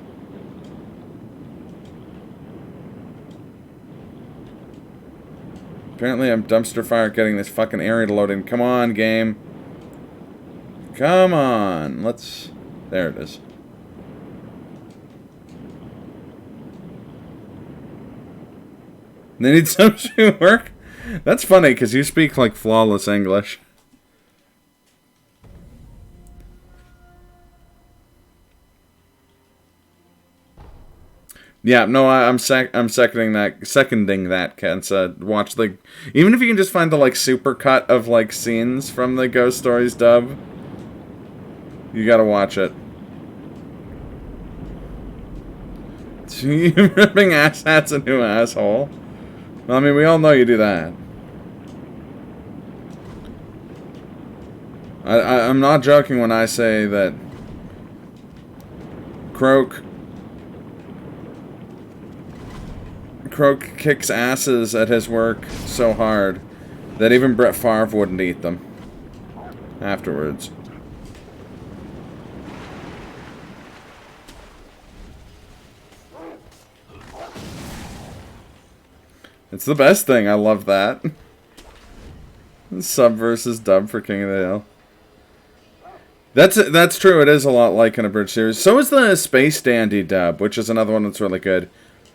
Apparently I'm dumpster fire getting this fucking area to load in. Come on, game. Come on. Let's... There it is. They need some work? That's funny, because you speak, like, flawless English. Yeah, no, I'm seconding that, Kensa. Watch the... Even if you can just find the, like, super cut of, like, scenes from the Ghost Stories dub, you gotta watch it. You ripping ass hats a new asshole? Well, I mean, we all know you do that. I'm not joking when I say that Croak kicks asses at his work so hard that even Brett Favre wouldn't eat them afterwards. It's the best thing. I love that. Sub versus dub for King of the Hill. That's true. It is a lot like an abridged series. So is the Space Dandy dub, which is another one that's really good.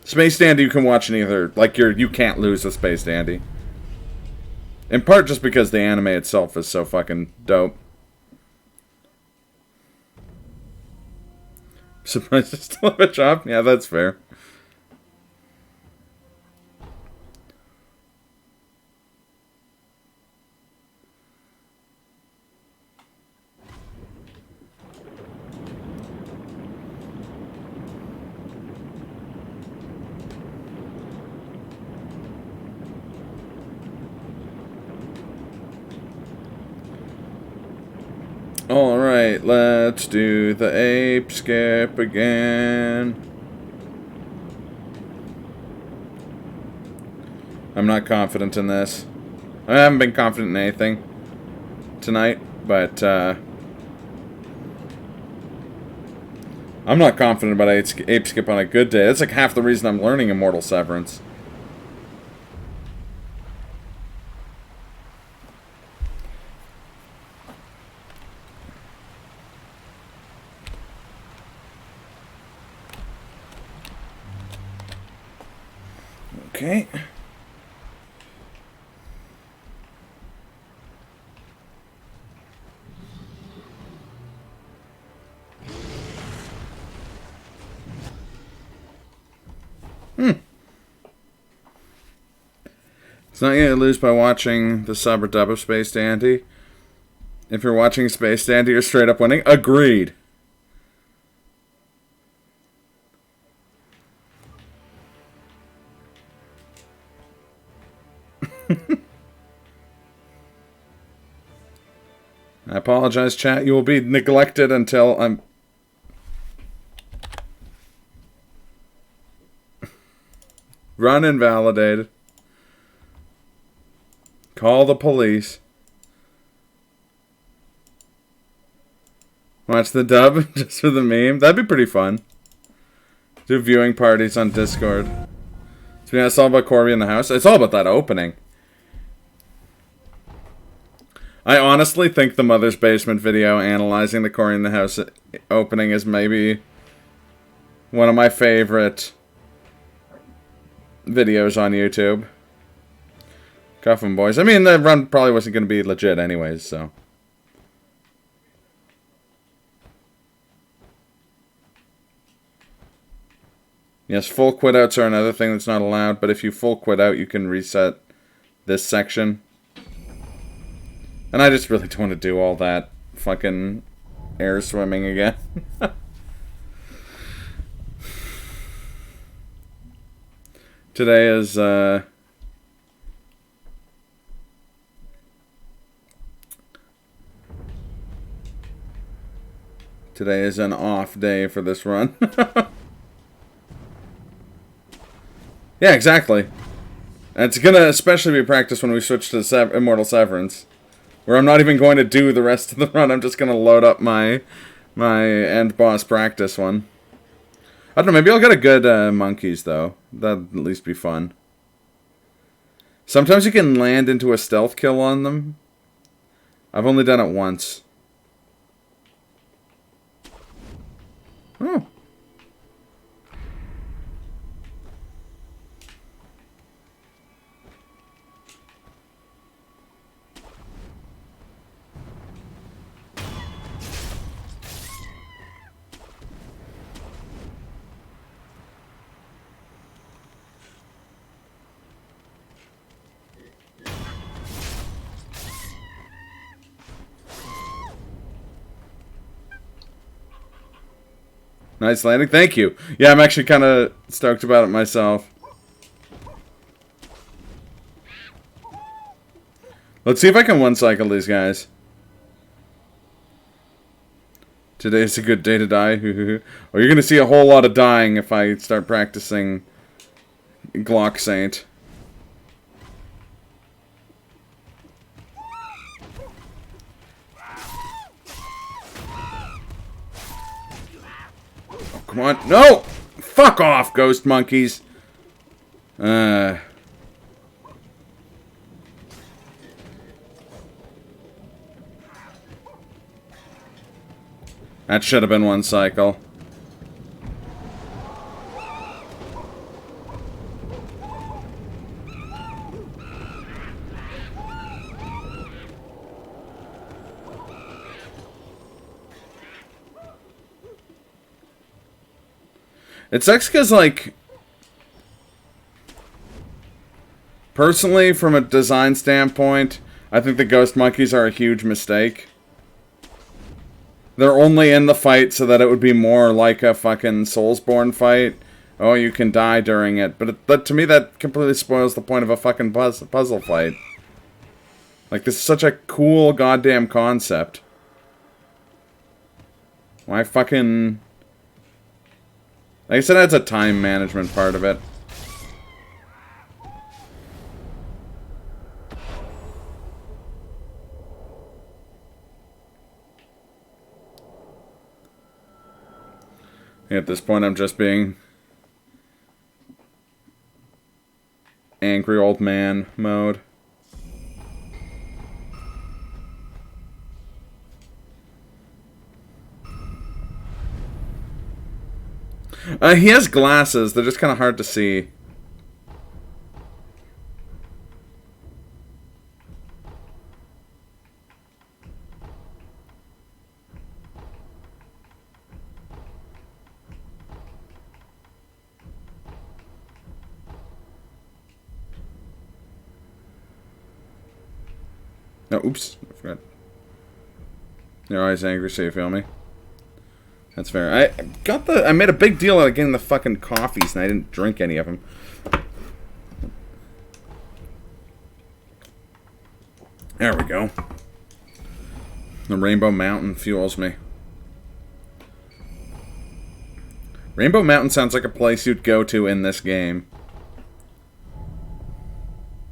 Space Dandy you can watch in either. Like, you can't lose with Space Dandy. In part just because the anime itself is so fucking dope. Surprised I still have a job? Yeah, that's fair. Alright, let's do the ape skip again. I'm not confident in this. I haven't been confident in anything tonight, but I'm not confident about ape skip on a good day. That's like half the reason I'm learning Immortal Severance. Okay. It's not yet to lose by watching the sub or dub of Space Dandy. If you're watching Space Dandy, you're straight up winning. Agreed. I apologize, chat. You will be neglected until I'm... Run invalidated. Call the police. Watch the dub just for the meme. That'd be pretty fun. Do viewing parties on Discord. So yeah, it's all about Corby in the house. It's all about that opening. I honestly think the Mother's Basement video analyzing the Corey in the House opening is maybe one of my favorite videos on YouTube. Coffin Boys. I mean, the run probably wasn't going to be legit anyways, so. Yes, full quit outs are another thing that's not allowed, but if you full quit out, you can reset this section. And I just really don't want to do all that fucking air swimming again. Today is, today is an off day for this run. Yeah, exactly. And it's gonna especially be practice when we switch to Immortal Severance, where I'm not even going to do the rest of the run. I'm just gonna load up my end boss practice one. I don't know. Maybe I'll get a good monkeys though. That'd at least be fun. Sometimes you can land into a stealth kill on them. I've only done it once. Oh. Nice landing. Thank you. Yeah, I'm actually kind of stoked about it myself. Let's see if I can one-cycle these guys. Today's a good day to die. Or you're going to see a whole lot of dying if I start practicing Glock Saint. Come on. No! Fuck off, ghost monkeys. That should have been one cycle. It sucks because, like, personally, from a design standpoint, I think the ghost monkeys are a huge mistake. They're only in the fight so that it would be more like a fucking Soulsborne fight. Oh, you can die during it. But to me, that completely spoils the point of a fucking puzzle fight. Like, this is such a cool goddamn concept. Why fucking... Like I said, that's a time management part of it. At this point, I'm just being angry old man mode. He has glasses. They're just kind of hard to see. No, oops. I forgot. You're always angry, so you feel me. That's fair. I made a big deal out of getting the fucking coffees, and I didn't drink any of them. There we go. The Rainbow Mountain fuels me. Rainbow Mountain sounds like a place you'd go to in this game.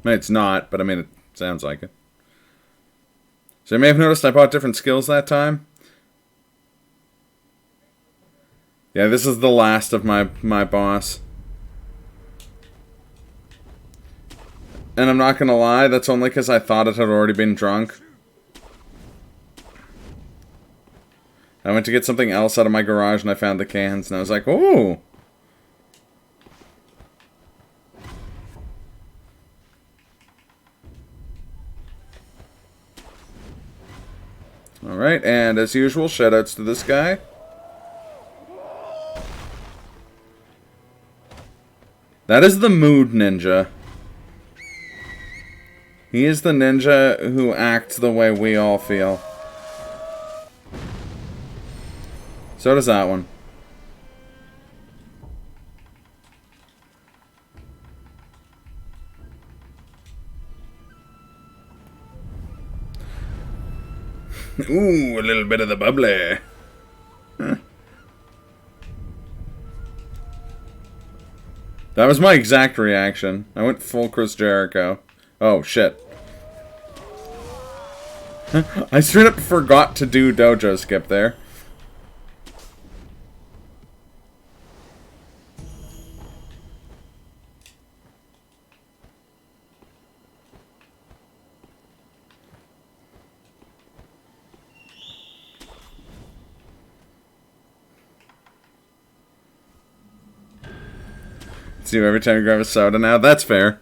I mean, it's not, but I mean, it sounds like it. So you may have noticed I bought different skills that time. Yeah, this is the last of my boss. And I'm not gonna lie, that's only because I thought it had already been drunk. I went to get something else out of my garage and I found the cans and I was like, ooh! Alright, and as usual, shoutouts to this guy. That is the mood ninja. He is the ninja who acts the way we all feel. So does that one. Ooh, a little bit of the bubbly. Huh. That was my exact reaction. I went full Chris Jericho. Oh, shit. I straight up forgot to do dojo skip there. See, every time you grab a soda now, that's fair.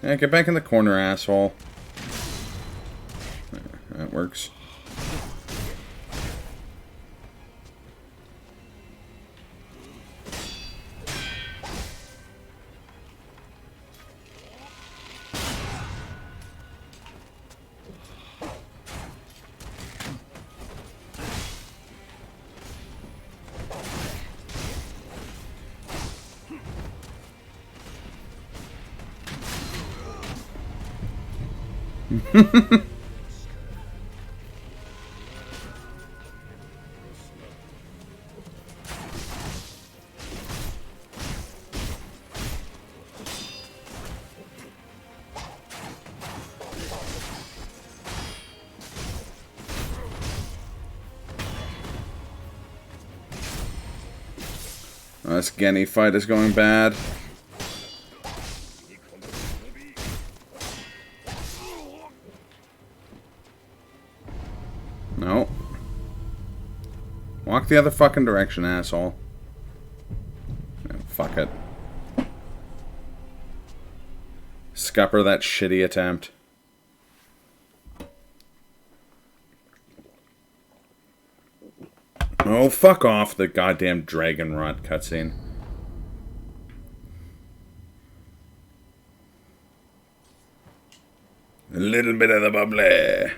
Yeah, get back in the corner, asshole. That works. This Genny fight is going bad. No. Walk the other fucking direction, asshole. No, fuck it. Scupper that shitty attempt. Oh, fuck off the goddamn dragon rot cutscene. A little bit of the bubbly.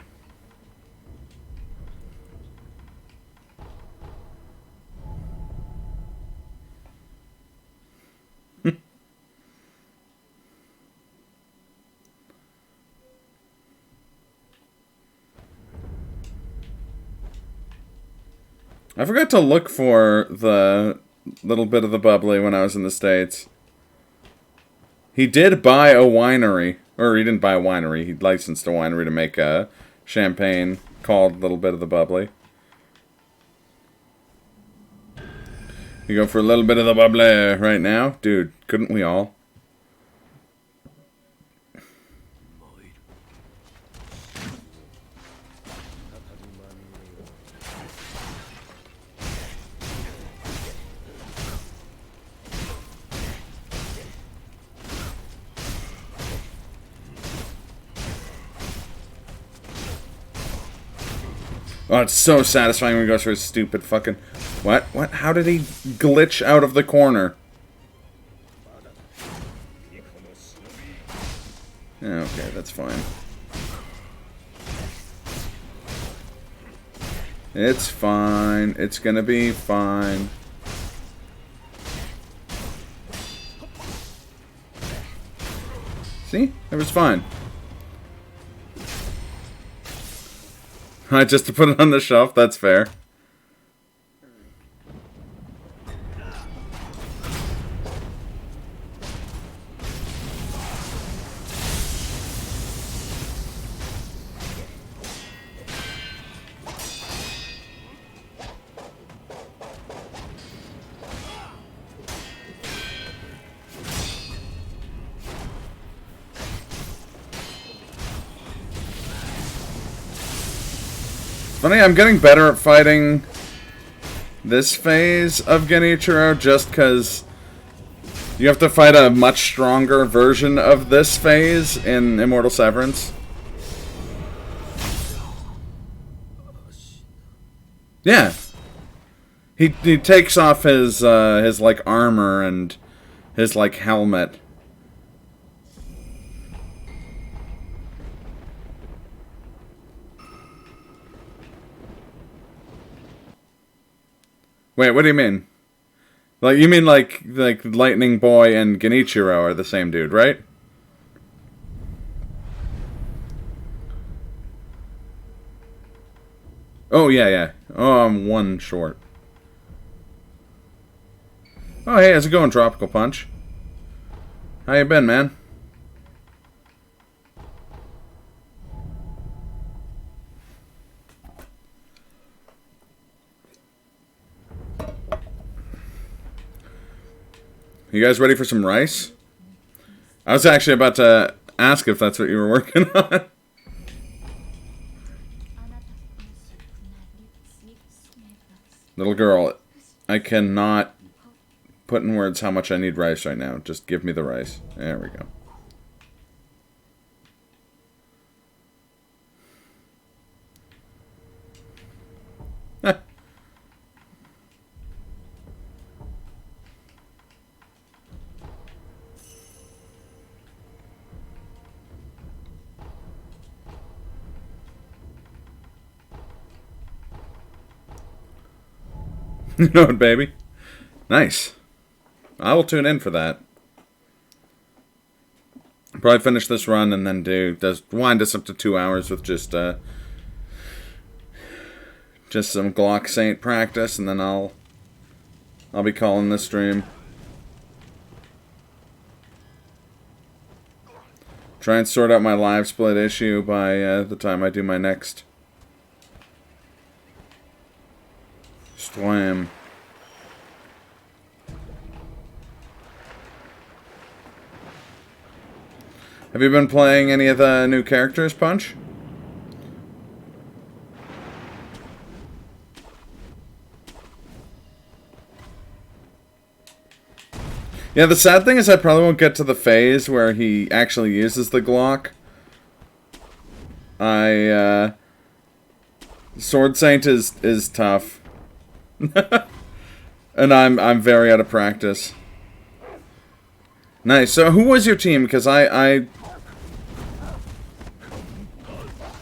I forgot to look for the little bit of the bubbly when I was in the States. He did buy a winery. Or he didn't buy a winery. He licensed a winery to make a champagne called Little Bit of the Bubbly. You go for a little bit of the bubbly right now? Dude, couldn't we all? Oh, it's so satisfying when he goes for his stupid fucking... What? What? How did he glitch out of the corner? Okay, that's fine. It's fine. It's gonna be fine. See? It was fine. Just to put it on the shelf, that's fair. funny, I'm getting better at fighting this phase of Genichiro just because you have to fight a much stronger version of this phase in Immortal Severance. Yeah. He takes off his like armor and his like helmet. Wait, what do you mean? Like, you mean like Lightning Boy and Genichiro are the same dude, right? Oh, yeah. Oh, I'm one short. Oh, hey, how's it going, Tropical Punch? How you been, man? You guys ready for some rice? I was actually about to ask if that's what you were working on. Little girl, I cannot put in words how much I need rice right now. Just give me the rice. There we go. You know it, baby. Nice. I will tune in for that. Probably finish this run and then wind us up to 2 hours with just some Glock Saint practice, and then I'll be calling this stream. Try and sort out my live split issue by the time I do my next stream. Have you been playing any of the new characters, Punch? Yeah, the sad thing is I probably won't get to the phase where he actually uses the Glock. Sword Saint is tough. And I'm very out of practice. Nice. So who was your team? Because I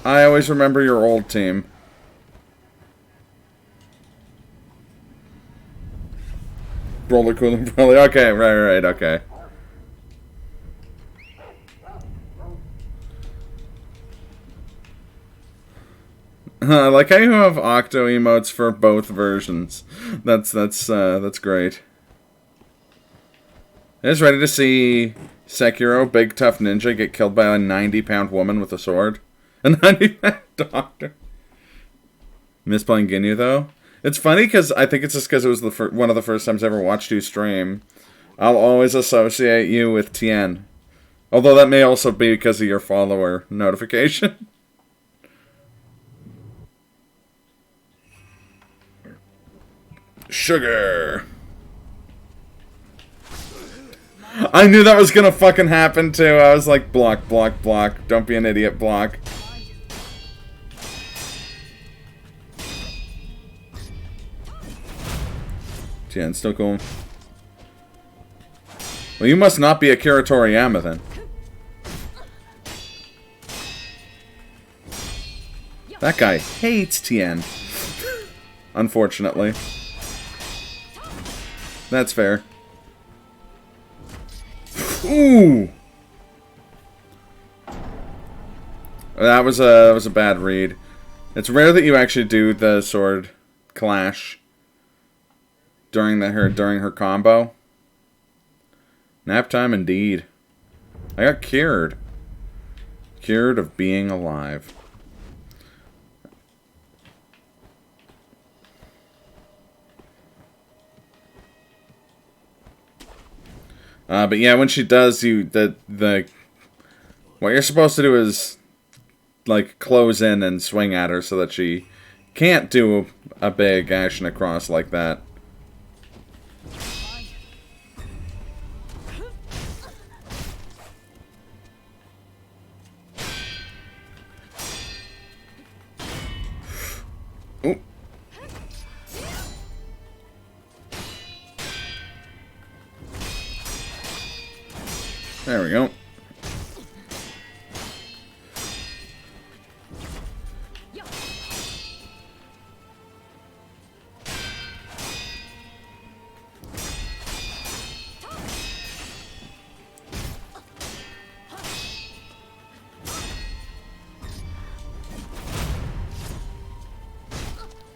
always remember your old team. Roller cooler probably. Okay, right, okay. I like how you have Octo emotes for both versions. That's great. I was ready to see Sekiro, big tough ninja, get killed by a 90-pound woman with a sword. A 90-pound doctor. Miss playing Ginyu, though. It's funny because I think it's just because it was one of the first times I ever watched you stream. I'll always associate you with Tien. Although that may also be because of your follower notification. Sugar. I knew that was gonna fucking happen too. I was like, block. Don't be an idiot, block. Tien, still cool. Well, you must not be Akira Toriyama then. That guy hates Tien. Unfortunately. That's fair. Ooh! That was a bad read. It's rare that you actually do the sword clash during her combo. Nap time indeed. I got cured. Cured of being alive. But yeah, when she does, what you're supposed to do is like close in and swing at her so that she can't do a big action across like that. Ooh. There we go.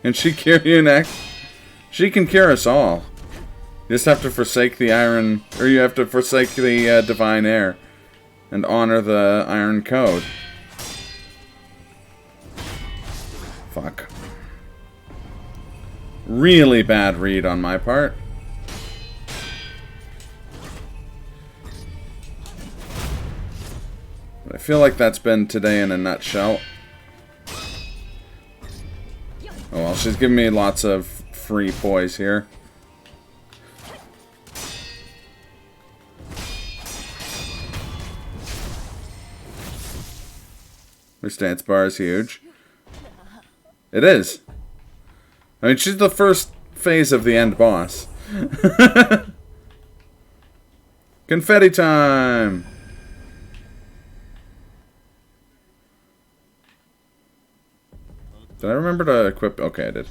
And she cure you next. She can cure us all. You just have to forsake the iron, or you have to forsake the divine air, and honor the iron code. Fuck. Really bad read on my part. But I feel like that's been today in a nutshell. Oh well, she's giving me lots of free poise here. Her stance bar is huge. It is. I mean, she's the first phase of the end boss. Confetti time! Did I remember to equip? Okay, I did.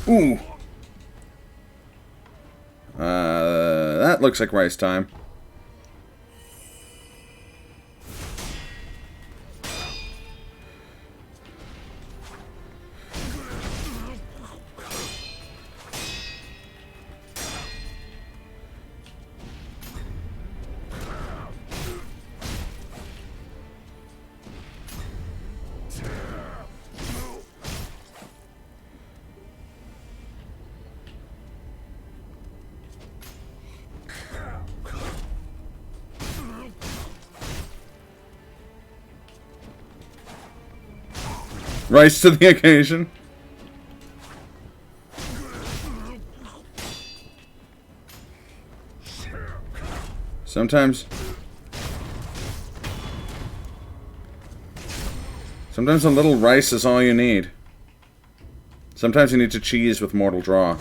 Ooh. That looks like rice time. Rise to the occasion. Sometimes a little rice is all you need. Sometimes you need to cheese with Mortal Draw.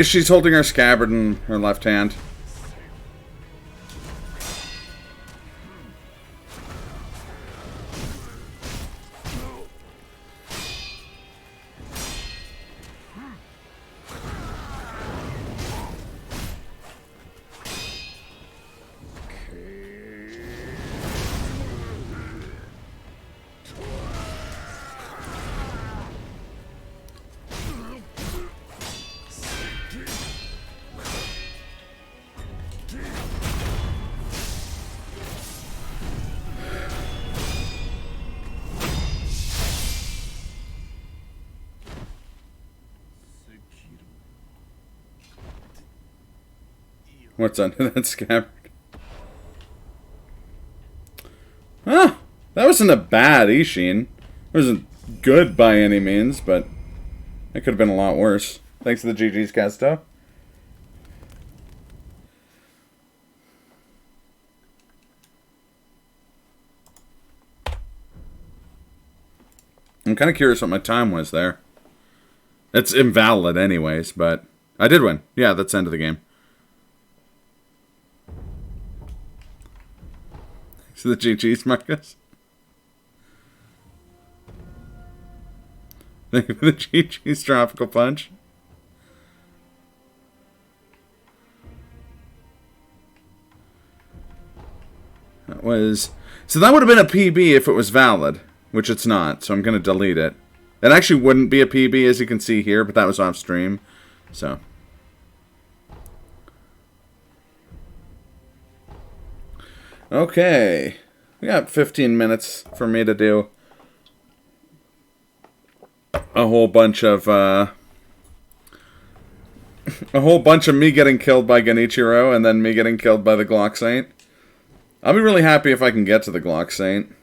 She's holding her scabbard in her left hand. What's under that scabbard? Huh. That wasn't a bad Ishin. It wasn't good by any means, but it could have been a lot worse. Thanks to the GG's, Casto. I'm kind of curious what my time was there. It's invalid anyways, but I did win. Yeah, that's the end of the game. Thanks to the GG's, Marcus. Thank you for the GG's Tropical Punch. That was... So that would have been a PB if it was valid, which it's not, so I'm going to delete it. It actually wouldn't be a PB, as you can see here, but that was off stream, so... Okay. We got 15 minutes for me to do a whole bunch of me getting killed by Genichiro and then me getting killed by the Glock Saint. I'll be really happy if I can get to the Glock Saint.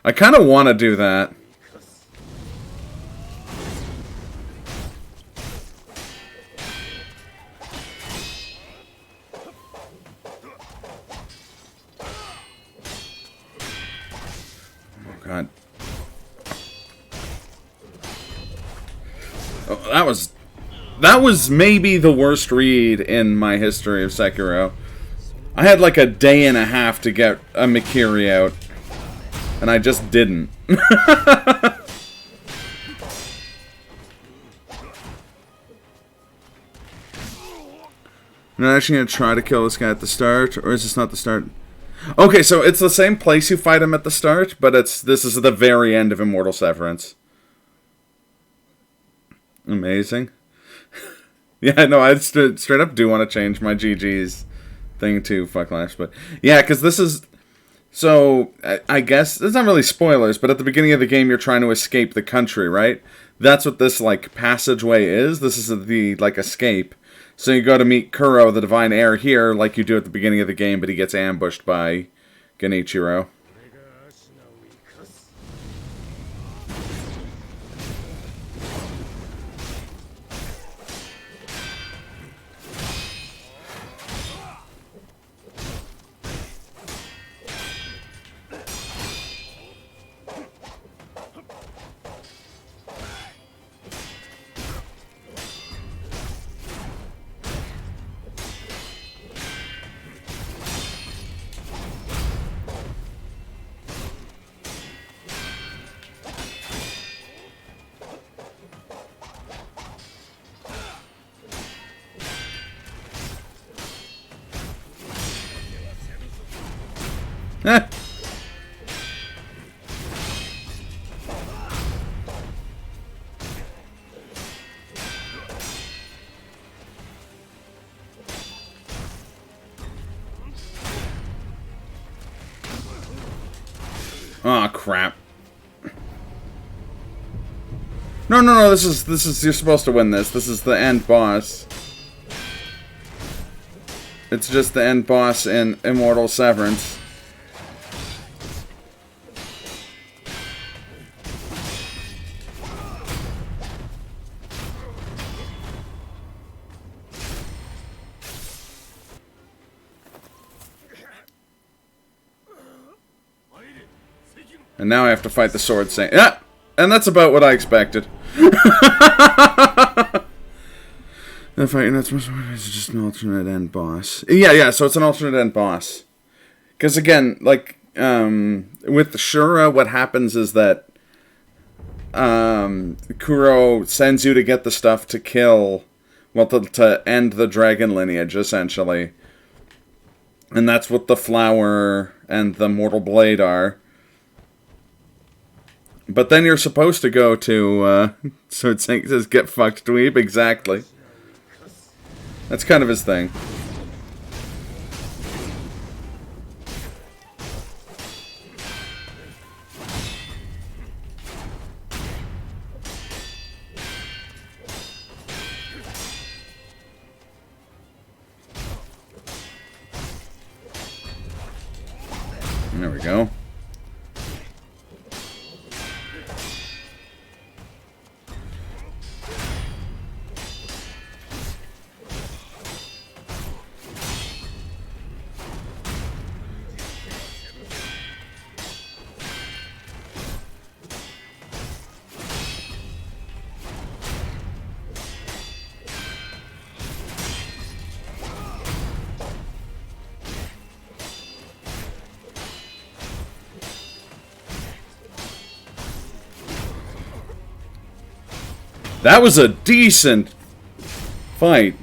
I kind of want to do that. God. Oh, that was maybe the worst read in my history of Sekiro. I had like a day and a half to get a Mikiri out, and I just didn't. I'm not actually going to try to kill this guy at the start, or is this not the start? Okay, so it's the same place you fight him at the start, but this is the very end of Immortal Severance. Amazing. Yeah, no, I straight up do want to change my GG's thing to fuck lives, but yeah, because this is... So, I guess, it's not really spoilers, but at the beginning of the game you're trying to escape the country, right? That's what this, like, passageway is. This is the, like, escape. So you go to meet Kuro, the Divine Heir, here, like you do at the beginning of the game, but he gets ambushed by Genichiro. Eh. Oh crap. No, this is you're supposed to win this. This is the end boss. It's just the end boss in Immortal Severance. And now I have to fight the Sword Saint. Yeah! And that's about what I expected. The fight, and that's just an alternate end boss. Yeah, so it's an alternate end boss. Because again, like, with Shura, what happens is that Kuro sends you to get the stuff to kill, well, to end the dragon lineage, essentially. And that's what the flower and the mortal blade are. But then you're supposed to go to, so it says get fucked dweeb, exactly. That's kind of his thing. There we go. That was a decent fight.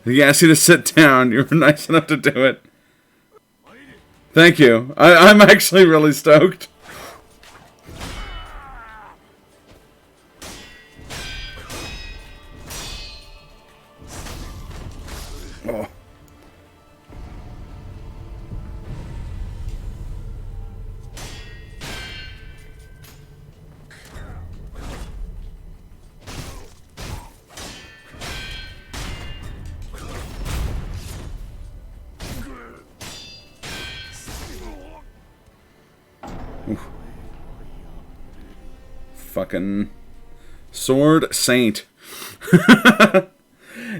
He asked you to sit down. You were nice enough to do it. Thank you. I'm actually really stoked. Oh. Oof. Fucking Sword Saint.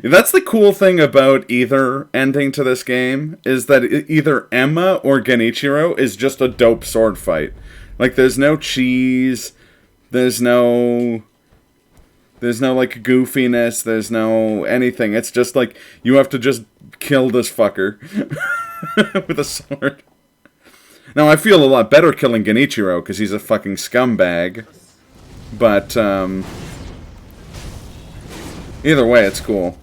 That's the cool thing about either ending to this game, is that either Emma or Genichiro is just a dope sword fight. Like, there's no cheese, there's no like goofiness, there's no anything. It's just like, you have to just kill this fucker with a sword. Now, I feel a lot better killing Genichiro, because he's a fucking scumbag. But, either way, it's cool.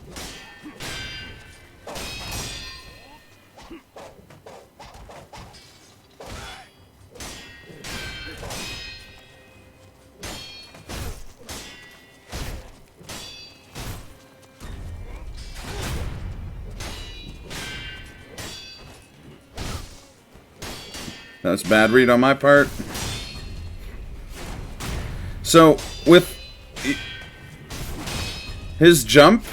That's a bad read on my part. So, with his jump,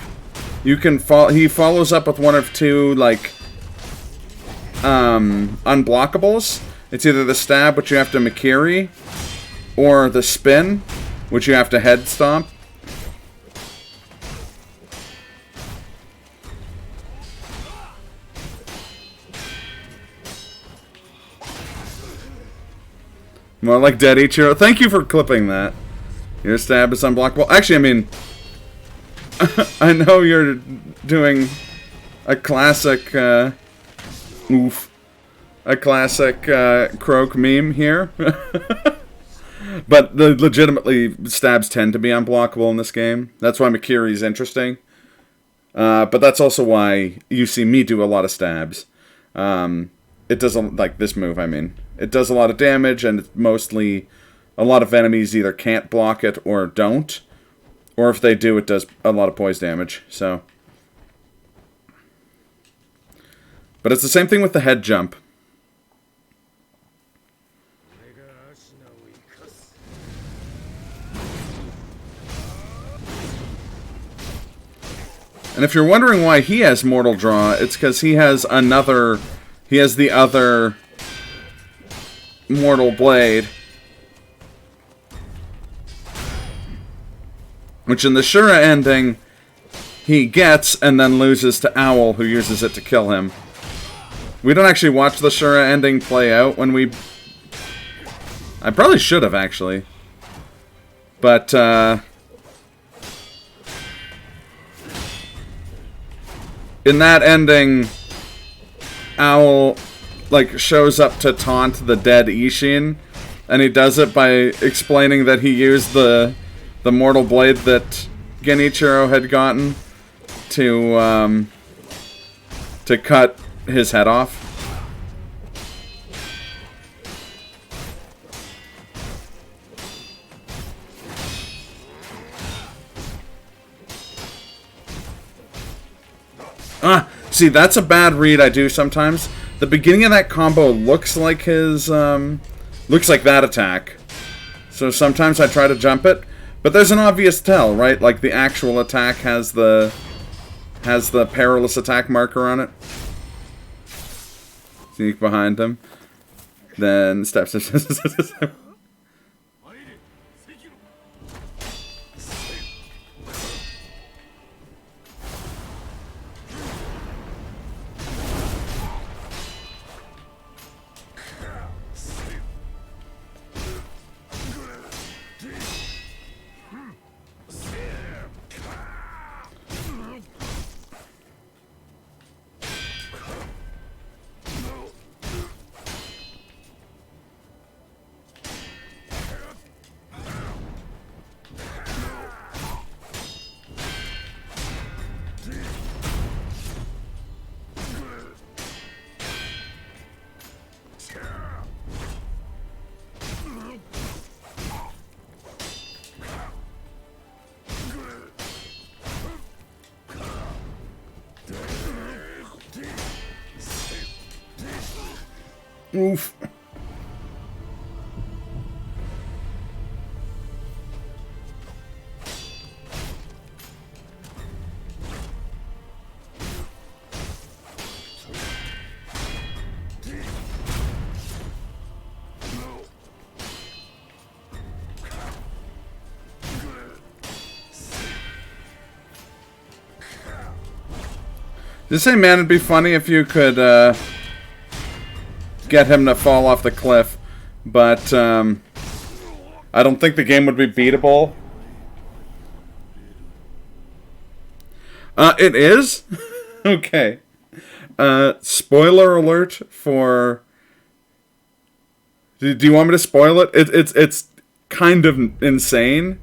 you can he follows up with one of two, like, unblockables. It's either the stab, which you have to Mikiri, or the spin, which you have to head stomp. More like Dead Ichiro. Thank you for clipping that. Your stab is unblockable. Actually, I mean, I know you're doing a classic, a classic Croak meme here. But legitimately, stabs tend to be unblockable in this game. That's why Mikiri's interesting. But that's also why you see me do a lot of stabs. It does, like this move, I mean. It does a lot of damage, and it's mostly, a lot of enemies either can't block it or don't. Or if they do, it does a lot of poise damage, so. But it's the same thing with the head jump. And if you're wondering why he has Mortal Draw, it's because he has another... He has the other... Mortal Blade, which in the Shura ending he gets and then loses to Owl, who uses it to kill him. We don't actually watch the Shura ending play out when we... I probably should have, actually. But, in that ending, Owl... like, shows up to taunt the dead Ishin, and he does it by explaining that he used the Mortal Blade that Genichiro had gotten to cut his head off. See, that's a bad read I do sometimes. The beginning of that combo looks like his, looks like that attack. So sometimes I try to jump it, but there's an obvious tell, right? Like the actual attack has the perilous attack marker on it. Sneak behind him. Then steps. Oof. Just say, man, it'd be funny if you could get him to fall off the cliff, but I don't think the game would be beatable. It is? Okay. Spoiler alert for... Do you want me to spoil it? It's kind of insane.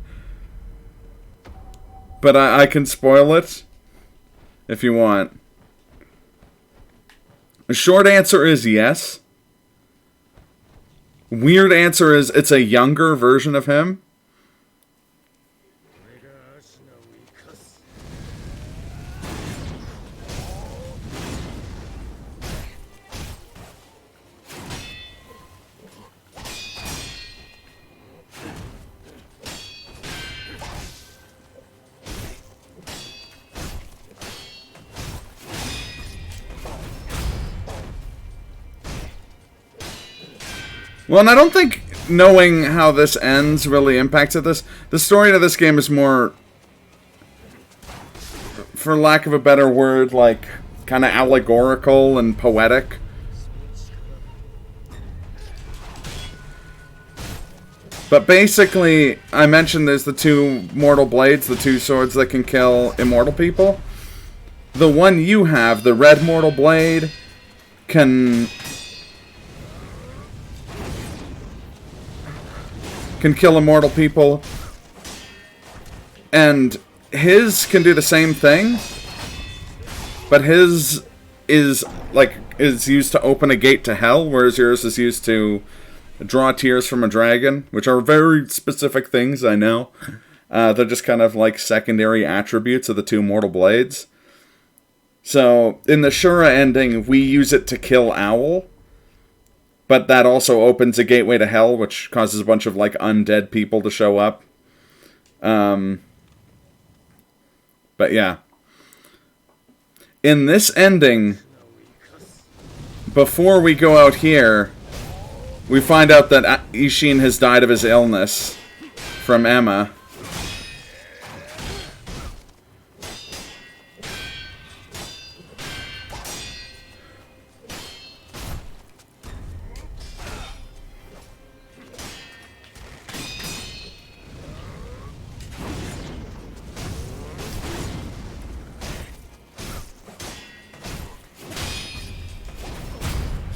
But I can spoil it if you want. The short answer is yes. Weird answer is it's a younger version of him. Well, and I don't think knowing how this ends really impacted this. The story to this game is more, for lack of a better word, like, kind of allegorical and poetic. But basically, I mentioned there's the two mortal blades, the two swords that can kill immortal people. The one you have, the red mortal blade, can kill immortal people, and his can do the same thing, but his is used to open a gate to hell, whereas yours is used to draw tears from a dragon, which are very specific things, I know. They're just kind of like secondary attributes of the two mortal blades. So in the Shura ending, we use it to kill Owl, but that also opens a gateway to hell, which causes a bunch of, like, undead people to show up. But yeah. In this ending, before we go out here, we find out that Ishin has died of his illness from Emma.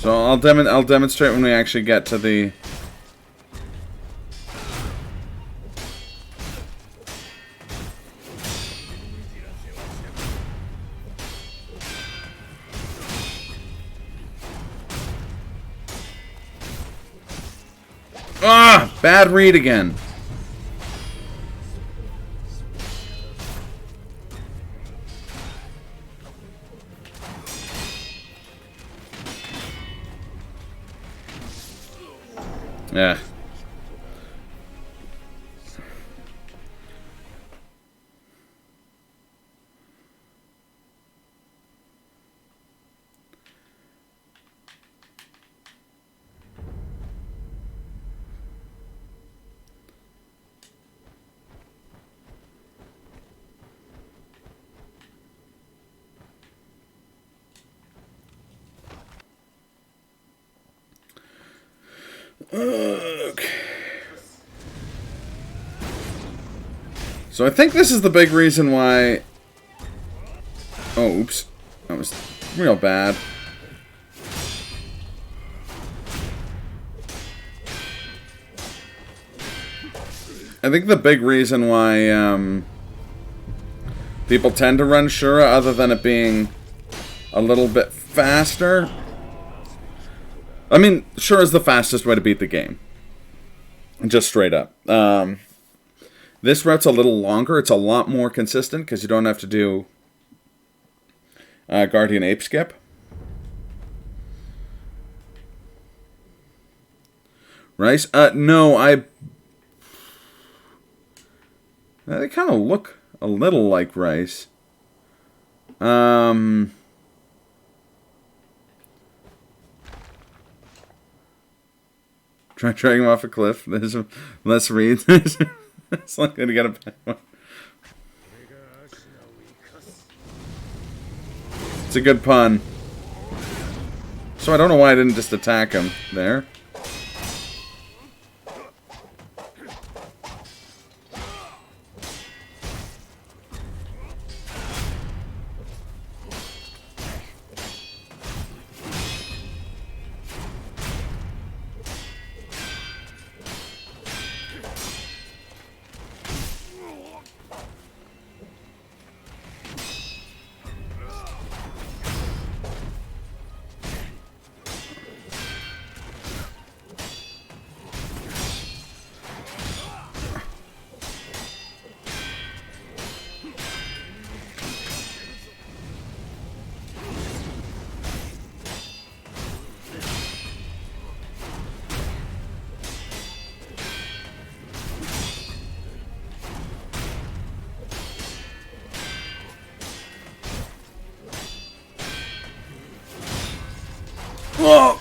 So I'll demonstrate when we actually get to the... Ah! Bad read again. Yeah. So I think this is the big reason why... Oh, oops. That was real bad. I think the big reason why people tend to run Shura, other than it being a little bit faster... I mean, Shura is the fastest way to beat the game. Just straight up. This route's a little longer. It's a lot more consistent because you don't have to do Guardian Ape Skip. Rice? No, they kind of look a little like Rice. Try dragging him off a cliff. There's less reads. It's likely to get a bad one. It's a good pun. So I don't know why I didn't just attack him there. Whoa!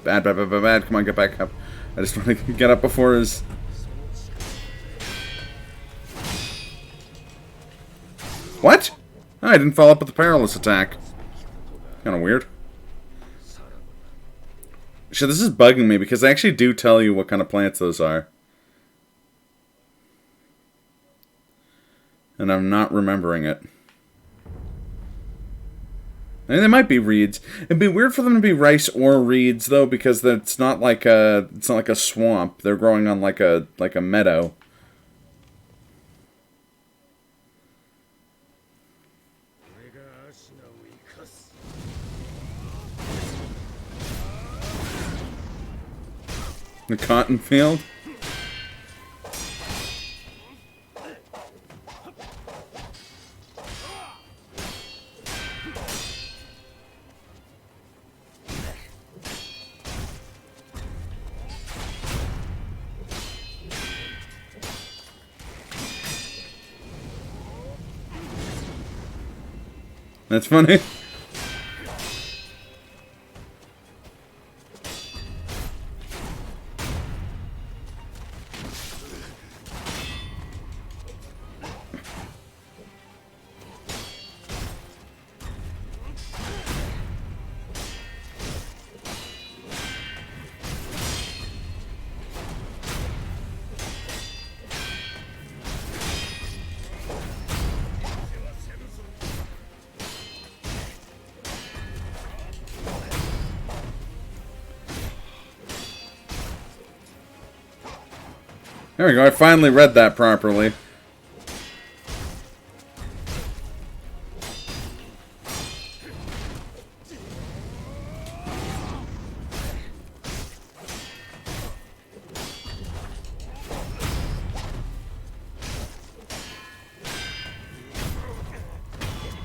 Bad. Come on, get back up. I just want to get up before his... What? Oh, I didn't follow up with the perilous attack. Kind of weird. Shit, this is bugging me because they actually do tell you what kind of plants those are. And I'm not remembering it. I mean, they might be reeds. It'd be weird for them to be rice or reeds, though, because it's not like a swamp. They're growing on like a meadow. The cotton field. That's funny. There we go, I finally read that properly.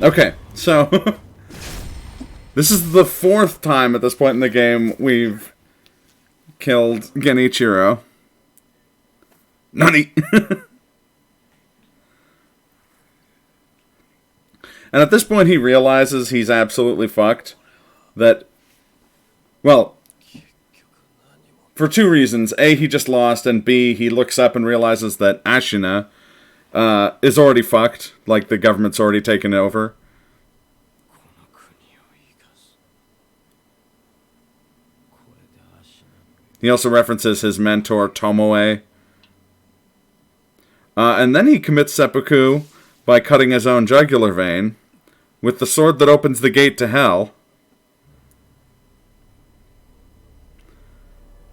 Okay, so this is the 4th time at this point in the game we've killed Genichiro. Nani! And at this point he realizes he's absolutely fucked. That, well, for 2 reasons. A, he just lost, and B, he looks up and realizes that Ashina is already fucked. Like, the government's already taken over. He also references his mentor, Tomoe. And then he commits seppuku by cutting his own jugular vein with the sword that opens the gate to hell,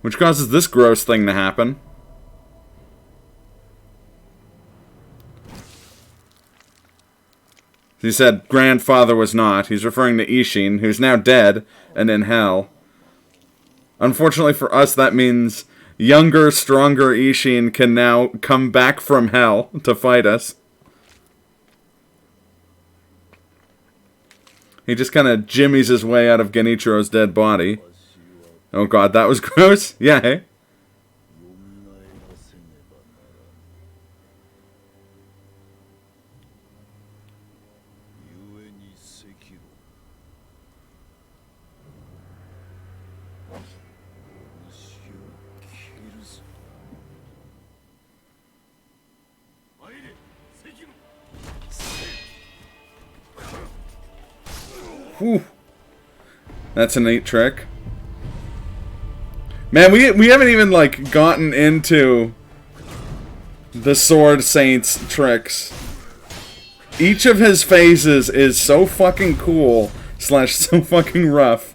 which causes this gross thing to happen. He said grandfather was not. He's referring to Ishin, who's now dead and in hell. Unfortunately for us, that means younger, stronger Ishin can now come back from hell to fight us. He just kind of jimmies his way out of Genichiro's dead body. Oh god, that was gross? Yeah, hey? Whew. That's a neat trick. Man, we haven't even, like, gotten into the Sword Saint's tricks. Each of his phases is so fucking cool / so fucking rough.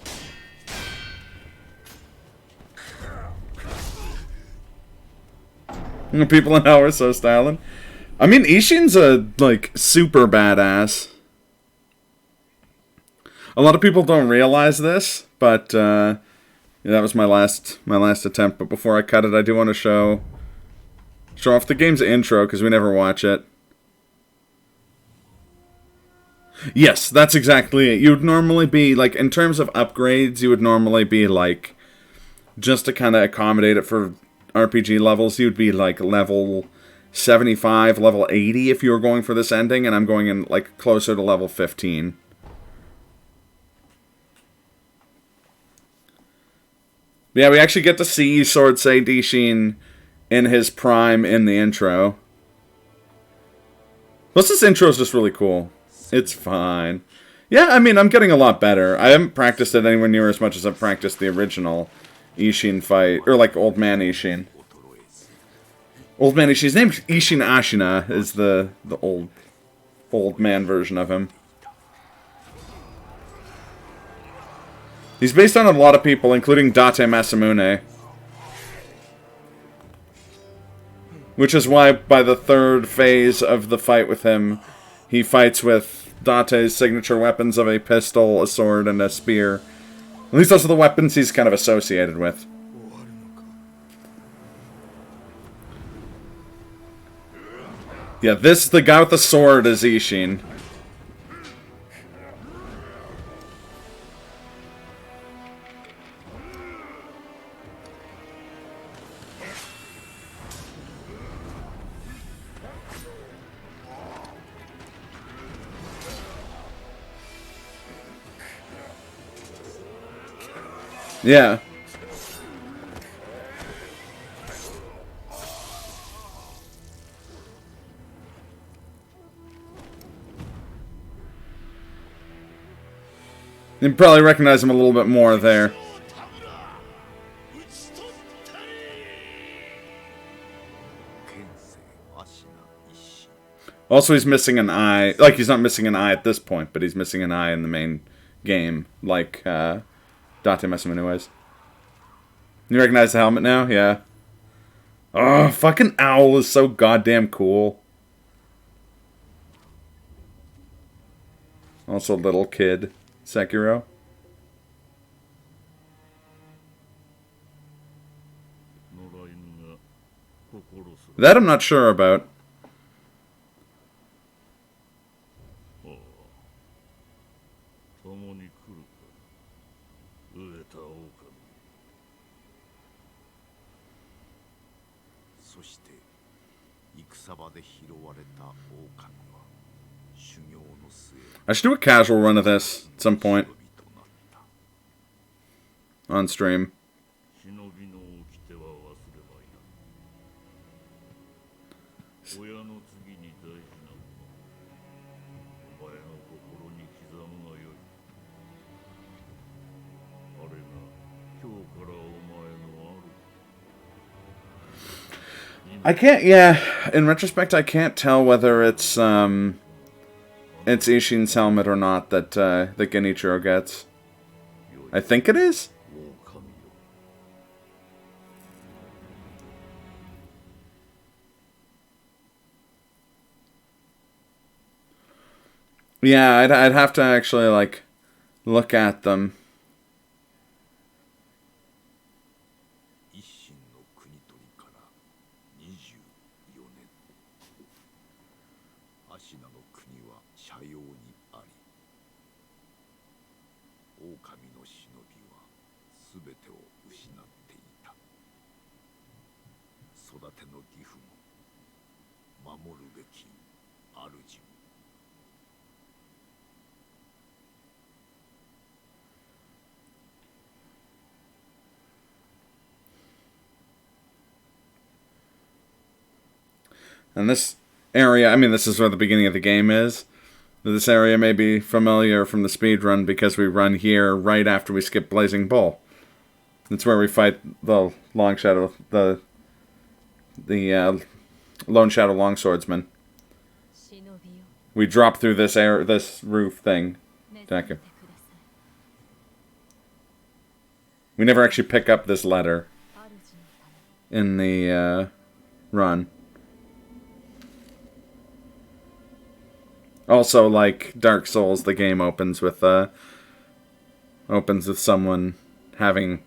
People in hell are so styling. I mean, Ishin's a, like, super badass. A lot of people don't realize this, but yeah, that was my last attempt. But before I cut it, I do want to show off the game's intro, because we never watch it. Yes, that's exactly it. You would normally be, like, in terms of upgrades, you would normally be, like, just to kind of accommodate it for RPG levels, you'd be, like, level 75, level 80 if you were going for this ending, and I'm going in, like, closer to level 15. Yeah, we actually get to see Sword Saint Ishin in his prime in the intro. Plus, this intro is just really cool. It's fine. Yeah, I mean, I'm getting a lot better. I haven't practiced it anywhere near as much as I've practiced the original Ishin fight. Or, like, Old Man Ishin. Old Man Ishin. His name's Ishin Ashina, is the old man version of him. He's based on a lot of people, including Date Masamune. Which is why, by the third phase of the fight with him, he fights with Date's signature weapons of a pistol, a sword, and a spear. At least those are the weapons he's kind of associated with. Yeah, the guy with the sword is Ishin. Yeah. You probably recognize him a little bit more there. Also, he's missing an eye. Like, he's not missing an eye at this point, but he's missing an eye in the main game, like Date Masamune was. You recognize the helmet now? Yeah. Oh, fucking Owl is so goddamn cool. Also, little kid Sekiro. That I'm not sure about. I should do a casual run of this at some point. On stream. I can't, yeah, in retrospect, I can't tell whether it's Ishin's helmet or not that Genichiro gets. I think it is? Yeah, I'd have to actually, like, look at them. And this area, I mean, this is where the beginning of the game is. This area may be familiar from the speedrun because we run here right after we skip Blazing Bull. That's where we fight the Long Shadow, the Lone Shadow Longswordsman. We drop through this roof thing. Thank you. We never actually pick up this letter in the run. Also, like Dark Souls, the game opens with someone having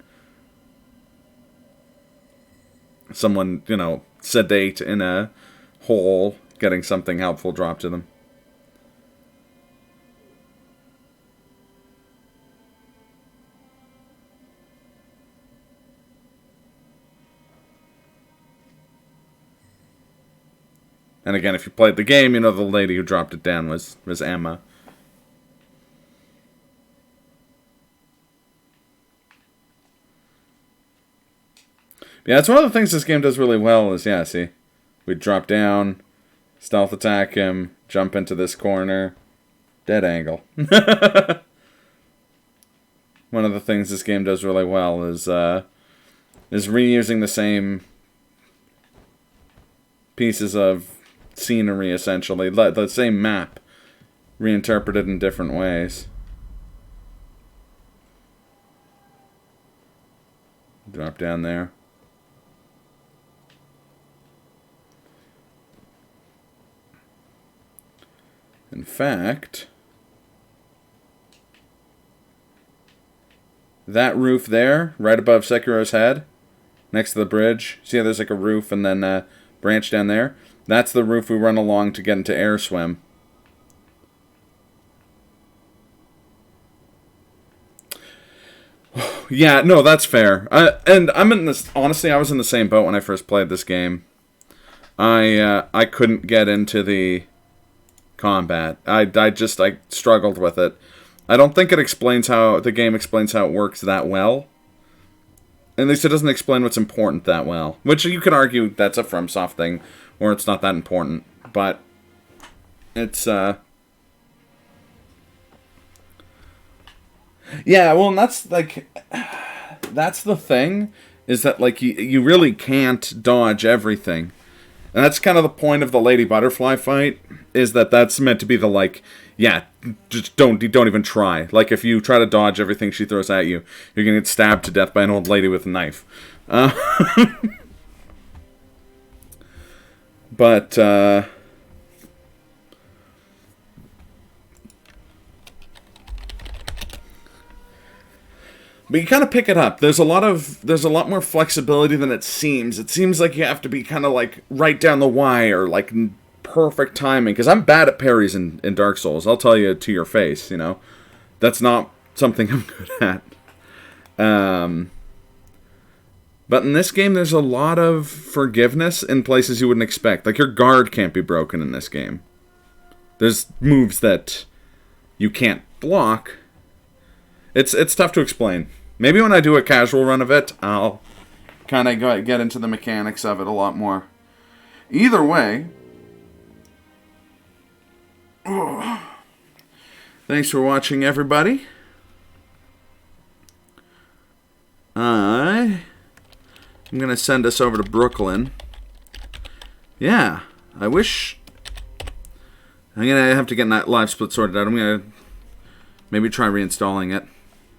someone, you know, sedate in a hole, getting something helpful dropped to them. And again, if you played the game, you know the lady who dropped it down was Emma. Yeah, that's one of the things this game does really well is, yeah, see, we drop down, stealth attack him, jump into this corner, dead angle. One of the things this game does really well is reusing the same pieces of scenery, essentially. The same map, reinterpreted in different ways. Drop down there. In fact, that roof there, right above Sekiro's head, next to the bridge, see how there's like a roof and then a branch down there? That's the roof we run along to get into Air Swim. Yeah, no, that's fair. And I'm in this. Honestly, I was in the same boat when I first played this game. I couldn't get into the combat. I struggled with it. I don't think it explains how the game explains how it works that well. At least it doesn't explain what's important that well. Which you could argue that's a FromSoft thing, or it's not that important. But it's yeah, well, and that's like that's the thing, is that like you really can't dodge everything. And that's kind of the point of the Lady Butterfly fight, is that that's meant to be the, like, yeah, just don't even try. Like, if you try to dodge everything she throws at you, you're going to get stabbed to death by an old lady with a knife. But, but you kind of pick it up. There's a lot more flexibility than it seems. It seems like you have to be kind of like right down the wire, like perfect timing. Because I'm bad at parries in Dark Souls. I'll tell you to your face, you know. That's not something I'm good at. But in this game, there's a lot of forgiveness in places you wouldn't expect. Like, your guard can't be broken in this game. There's moves that you can't block. It's tough to explain. Maybe when I do a casual run of it, I'll kind of get into the mechanics of it a lot more. Either way, thanks for watching, everybody. I'm going to send us over to Brooklyn yeah, I wish... I'm going to have to get that live split sorted out. I'm going to maybe try reinstalling it.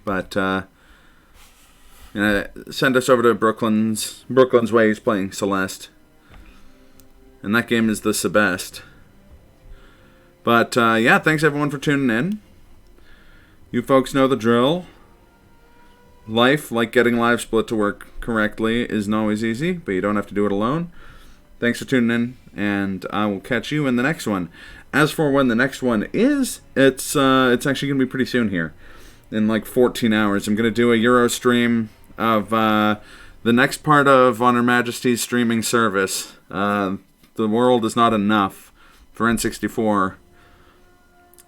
But, send us over to Brooklyn's Way. He's playing Celeste. And that game is the best. But, yeah, thanks everyone for tuning in. You folks know the drill. Life, like getting live split to work correctly, isn't always easy, but you don't have to do it alone. Thanks for tuning in, and I will catch you in the next one. As for when the next one is, it's actually going to be pretty soon here. In like 14 hours. I'm going to do a Euro stream of the next part of On Her Majesty's streaming service. The world is not enough for N64.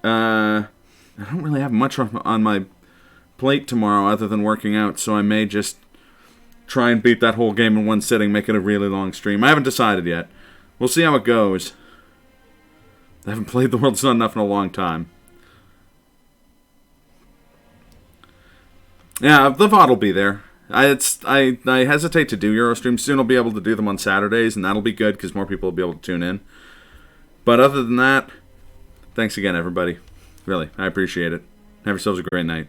I don't really have much on my plate tomorrow other than working out, so I may just try and beat that whole game in one sitting, make it a really long stream. I haven't decided yet. We'll see how it goes. I haven't played The World's Not Enough in a long time. Yeah, the VOD will be there. I hesitate to do Euro streams. Soon I'll be able to do them on Saturdays, and that'll be good because more people will be able to tune in. But other than that, thanks again, everybody. Really, I appreciate it. Have yourselves a great night.